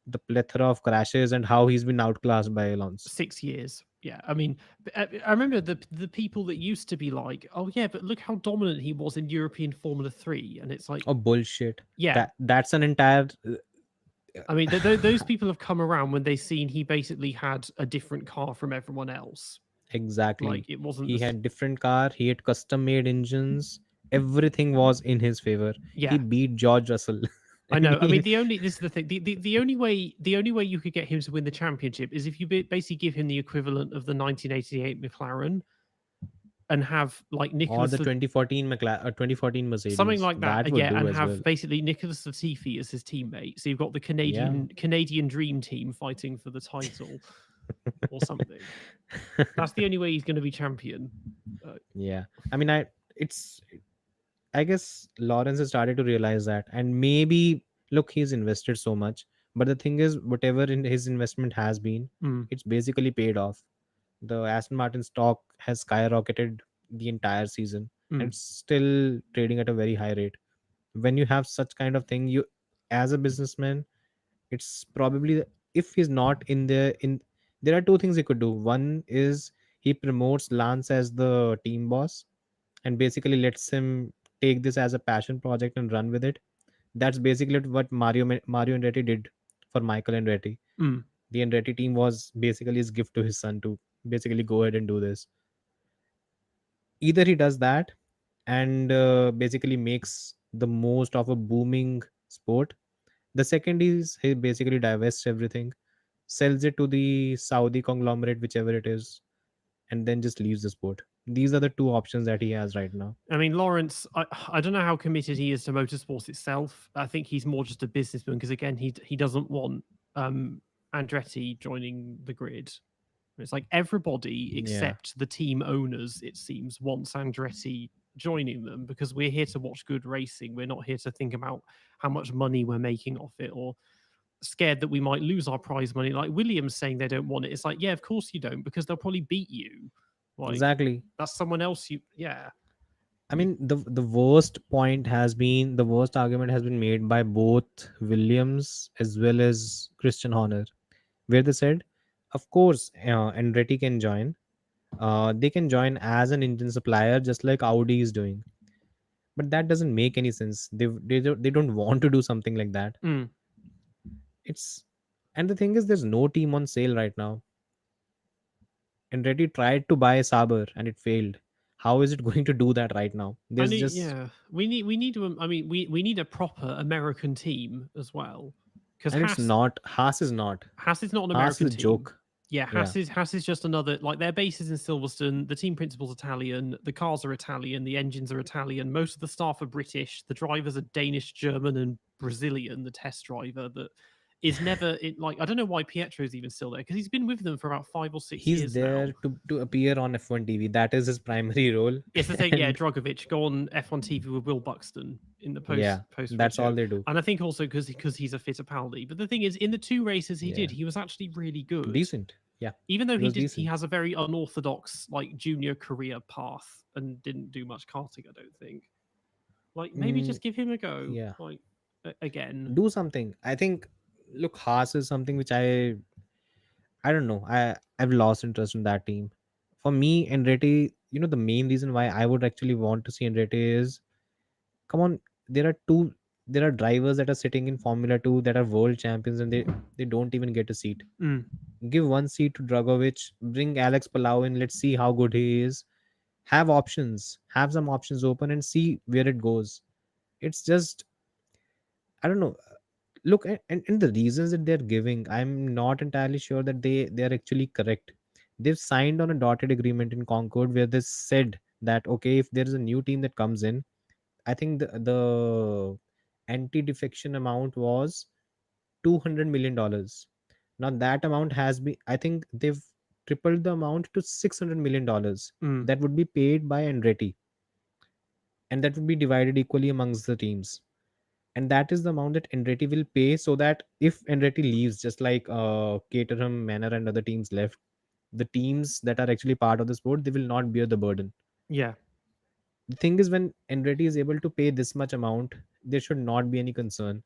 the plethora of crashes and how he's been outclassed by Alonso. 6 years. Yeah, I mean, I remember the people that used to be like, "Oh yeah, but look how dominant he was in European Formula 3," and it's like, Oh bullshit. yeah, That's an entire I mean, those people have come around when they seen he basically had a different car from everyone else. Like exactly. it wasn't He this. had different car. He had custom made engines. Everything was in his favor. He Yeah, beat George Russell. I And know. I he mean, the only this is the thing. The only way you could get him to win the championship is if you basically give him the equivalent of the 1988 McLaren and have like or Nicholas the 2014 McLaren or 2014 something Mercedes. like that. That would Yeah, do and as have well. basically Nicholas Latifi as his teammate. So you've got the Yeah. Canadian Dream Team fighting for the title or something. That's the only way he's going to be champion. Uh, Yeah. I mean it's I guess Lawrence has started to realize that, and maybe look, he's invested so much, but the thing is, whatever in his investment has been, mm, it's basically paid off. The Aston Martin stock has skyrocketed the entire season, and mm, it's still trading at a very high rate. When you have such kind of thing, you, as a businessman, it's probably if he's not in there, in there are two things he could do. One is he promotes Lance as the team boss and basically lets him take this as a passion project and run with it. That's basically what Mario Andretti did for Michael Andretti. mm. The Andretti team was basically his gift to his son to basically go ahead and do this. Either he does that and basically makes the most of a booming sport. The second is he basically divests everything, sells it to the Saudi conglomerate, whichever it is, and then just leaves the sport. These are the two options that he has right now. I mean, Lawrence, I don't know how committed he is to motorsports itself. I think he's more just a businessman because, again, he doesn't want um, Andretti joining the grid. It's like everybody Yeah, except the team owners, it seems, wants Andretti joining them because we're here to watch good racing. We're not here to think about how much money we're making off it or scared that we might lose our prize money. Like Williams saying they don't want it. It's like, yeah, of course you don't because they'll probably beat you. Like exactly. that's someone else. Yeah. I mean, the worst point has been the worst argument has been made by both Williams as well as Christian Horner, where they said, of course, Andretti can join. They can join as an engine supplier, just like Audi is doing. But that doesn't make any sense. They don't want to do something like that. Mm. It's and the thing is, there's no team on sale right now. Andretti tried to buy Saber and it failed. How is it going to do that right now? I There's need, just yeah, we need to. I mean, we need a proper American team as well, because and it's not Haas is not. Haas is not an Haas is American a team. joke. Yeah, Yeah. Haas is just another like their base is in Silverstone. The team principal's Italian. The cars are Italian. The engines are Italian. Most of the staff are British. The drivers are Danish, German, and Brazilian. The test driver that is never it, like I don't know why Pietro's even still there because he's been with them for about 5 or 6 He's years now. there to appear on F1 TV. That is his primary role. It's the thing, yeah. And Drogovic go on F1 TV with Will Buxton in the yeah, post race that's all show, they do. and I think also because he's a Fittipaldi. But the thing is, in the two races he Yeah. did, he was actually really good. Decent. Yeah. Even though He was he decent. has a very unorthodox like junior career path and didn't do much karting. I don't think. Like maybe Mm, just give him a go. yeah. Like again. Do something. I think look, Haas is something which I don't know. I've lost interest in that team. For me, Andretti, the main reason why I would actually want to see Andretti is, come on, there are two there are drivers that are sitting in Formula 2 that are world champions and they don't even get a seat. Mm, Give one seat to Dragovic, bring Alex Palau in, let's see how good he is. Have options, have some options open and see where it goes. It's just, I don't know. Look, and the reasons that they're giving, I'm not entirely sure that they're actually correct. They've signed on a dotted agreement in Concord where they said that, okay, if there is a new team that comes in, I think the anti-defection amount was $200 million. Now that amount has been, I think they've tripled the amount to $600 million mm, that would be paid by Andretti, and that would be divided equally amongst the teams. And that is the amount that Andretti will pay, so that if Andretti leaves, just like Caterham, Manor, and other teams left, the teams that are actually part of the sport, they will not bear the burden. yeah. The thing is, when Andretti is able to pay this much amount, there should not be any concern.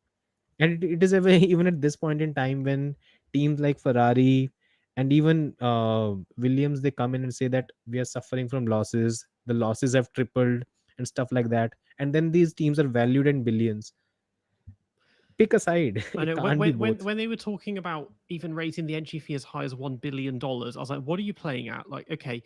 And it is ever even at this point in time when teams like Ferrari and even Williams, they come in and say that we are suffering from losses, the losses have tripled and stuff like that, and then these teams are valued in billions. Pick a side. I It know can't be both. when they were talking about even raising the entry fee as high as $1 billion, I was like, what are you playing at? Like, okay,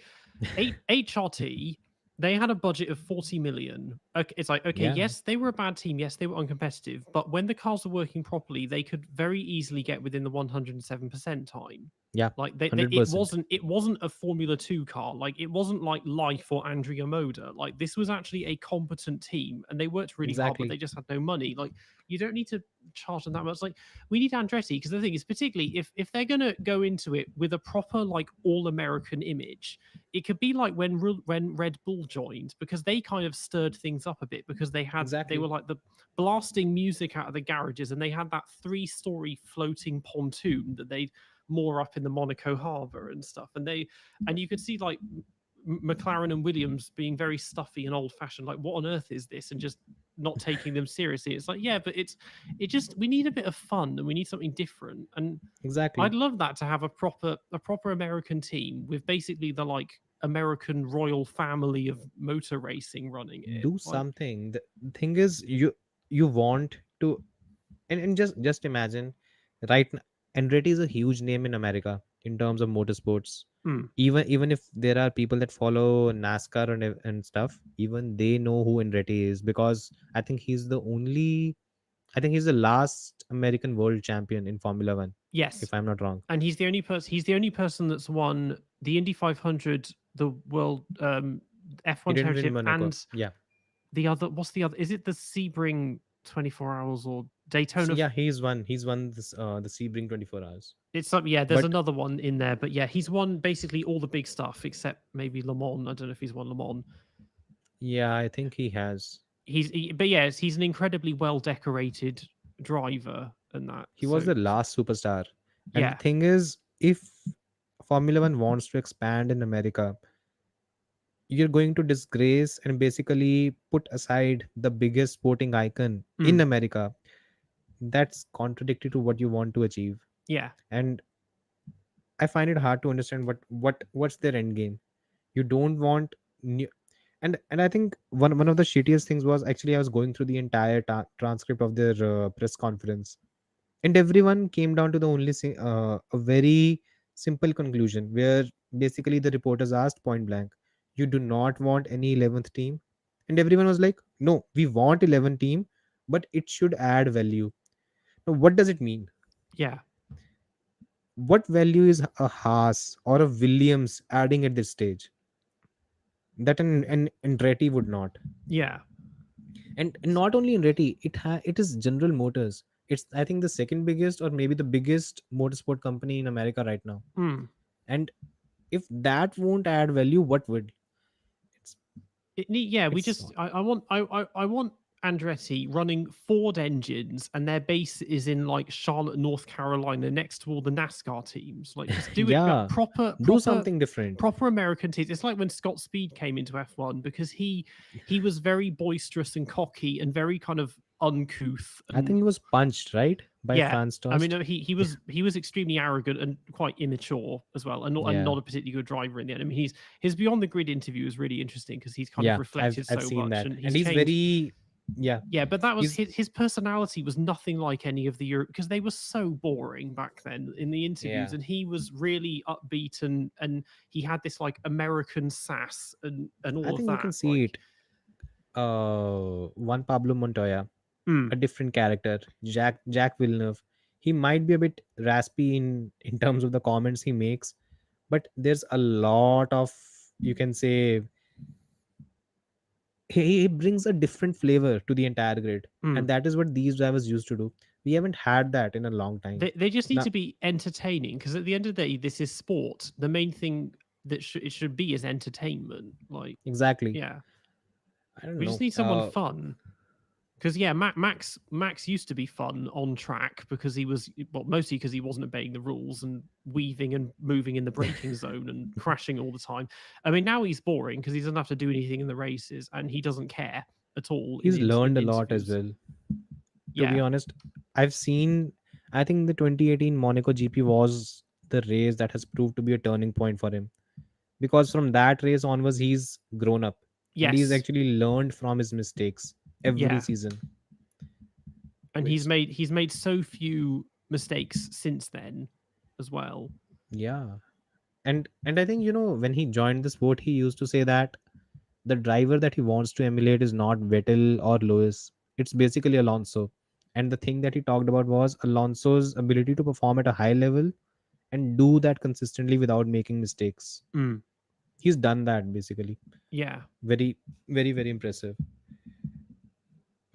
HRT, they had a budget of 40 million. Okay, it's like, okay, Yeah, yes, they were a bad team. Yes, they were uncompetitive. But when the cars were working properly, they could very easily get within the 107% time. yeah, Like it 100%. wasn't a Formula 2 car. Like it wasn't like Life or Andrea Moda. Like this was actually a competent team and they worked really hard, but Exactly. they just had no money. Like you don't need to charge them that much. Like we need Andretti because the thing is, particularly if they're gonna go into it with a proper like all American image, it could be like when Red Bull joined because they kind of stirred things up a bit because they were Exactly. like the blasting music out of the garages and they had that 3-story floating pontoon that they more up in the Monaco Harbour and stuff. And you could see like McLaren and Williams being very stuffy and old fashioned. Like, what on earth is this? And just not taking them seriously. It's like, yeah, but it just we need a bit of fun and we need something different. And Exactly. I'd love that to have a proper American team with basically the like American royal family of motor racing running it. Do Like, something. The thing is, you want to, and just imagine, right now, Andretti is a huge name in America in terms of motorsports. mm, Even if there are people that follow NASCAR and stuff, even they know who Andretti is, because I think he's the last American world champion in Formula One, yes, if I'm not wrong. and he's the only person that's won the Indy 500, the world He F1 didn't win championship, Monaco. and Yeah. the other what's the other? Is it the Sebring 24 hours or So Daytona? yeah, he's won this the Sebring 24 hours. It's some yeah. There's But another one in there, but yeah, he's won basically all the big stuff except maybe Le Mans. I don't know if he's won Le Mans. yeah, I think he has. But yes, he's an incredibly well decorated driver and that. He was So the last superstar. And the yeah, thing is, if Formula One wants to expand in America, you're going to disgrace and basically put aside the biggest sporting icon in mm, America. That's contradictory to what you want to achieve. yeah, And I find it hard to understand what's their end game. You don't want new, and I think one of the shittiest things was, actually, I was going through the entire transcript of their press conference, and everyone came down to the a very simple conclusion, where basically the reporters asked point blank, you do not want any 11th team? And everyone was like, no, we want 11 team, but it should add value. Now what does it mean? yeah, What value is a Haas or a Williams adding at this stage that an Andretti would not? yeah. And not only Andretti, it is General Motors. It's, I think, the second biggest or maybe the biggest motorsport company in America right now. Mm. And if that won't add value, what would? It's Yeah, we it's just I want Andretti running Ford engines and their base is in like Charlotte, North Carolina, next to all the NASCAR teams. Like just do it, but yeah, do something different. proper American teams. It's like when Scott Speed came into F1 because he was very boisterous and cocky and very kind of uncouth I and think he was punched, right, by yeah. Franz I mean, Tost. he was extremely arrogant and quite immature as well, and Yeah, not a particularly good driver in the end. I mean, his Beyond the Grid interview is really interesting because he's kind of yeah, I've reflected I've so seen much, that, and and he's he's changed. very, yeah, Yeah, but that was he's his personality was nothing like any of the Europe because they were so boring back then in the interviews, yeah. and he was really upbeat and he had this like American sass and I all of think you can that. see Like, it. One Pablo Montoya, mm, a different character. Jack Villeneuve, he might be a bit raspy in terms of the comments he makes, but there's a lot of, you can say, he brings a different flavor to the entire grid, mm. and that is what these drivers used to do. We haven't had that in a long time They just need now. to be entertaining because at the end of the day, this is sport. The main thing that it should be is entertainment. Like, Exactly. yeah, I don't we just know. need someone fun. Because yeah, Max used to be fun on track because he was well mostly because he wasn't obeying the rules and weaving and moving in the braking zone and crashing all the time. I mean, now he's boring because he doesn't have to do anything in the races and he doesn't care at all in He's the learned a lot as interviews. well, to be Yeah, honest. I've seen. I think the 2018 Monaco GP was the race that has proved to be a turning point for him, because from that race onwards he's grown up and he's Yes, actually learned from his mistakes every yeah, season. and Which, he's made so few mistakes since then, as well. yeah, and I think, when he joined the sport, he used to say that the driver that he wants to emulate is not Vettel or Lewis. It's basically Alonso. And the thing that he talked about was Alonso's ability to perform at a high level and do that consistently without making mistakes. Mm, He's done that basically. yeah. Very, very, very impressive.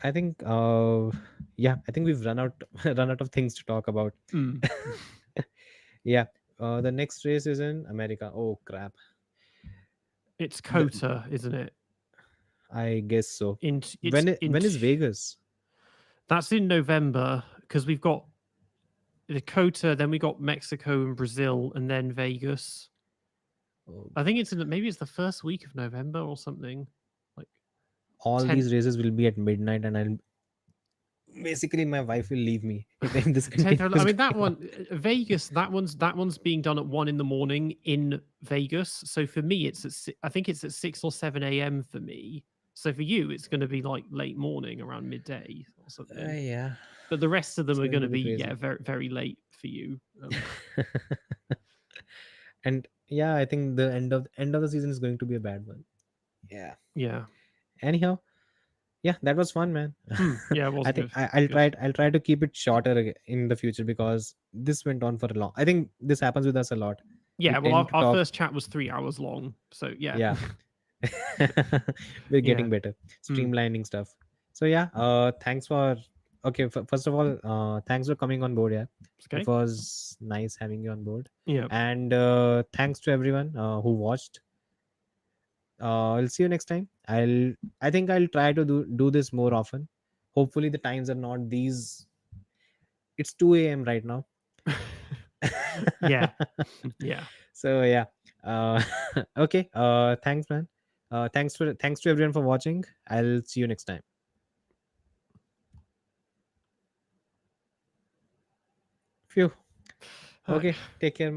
I think, yeah, I think we've run out run out of things to talk about. Mm. Yeah, the next race is in America. Oh crap! It's The, Cota, isn't it? I guess so. In it's When in is Vegas? That's in November, because we've got Dakota, then we got Mexico and Brazil, and then Vegas. Oh I think god! it's maybe it's the first week of November or something, like All 10th. these races will be at midnight, and I'll basically my wife will leave me if this 10th. I continues mean that going on. one, Vegas. That one's being done at 1 in the morning in Vegas. So for me, I think it's at 6 or 7 a.m. for me. So for you, it's going to be like late morning, around midday or something. Yeah, But the rest of them it's are going going to to be be, crazy. very very late for you. And yeah, I think the end of the season is going to be a bad one. Yeah. Yeah. Anyhow, yeah, that was fun, man. Yeah, it was I think good. Good. I'll try to keep it shorter in the future, because this went on for a long. I think this happens with us a lot. We Yeah, well, tend our, to our talk. first chat was 3 hours long. So, yeah. Yeah. We're Yeah. getting better, Mm. streamlining stuff. So yeah, thanks for, okay, first of all, thanks for coming on board. Yeah, it Okay. was nice having you on board. Yeah. And thanks to everyone who watched. I'll see you next time. I think I'll try to do this more often. Hopefully the times are not these. It's 2 a.m. right now. Yeah. Yeah. So yeah, uh, okay, thanks, man. Thanks to everyone for watching. I'll see you next time. Phew. All right. Okay, take care, man.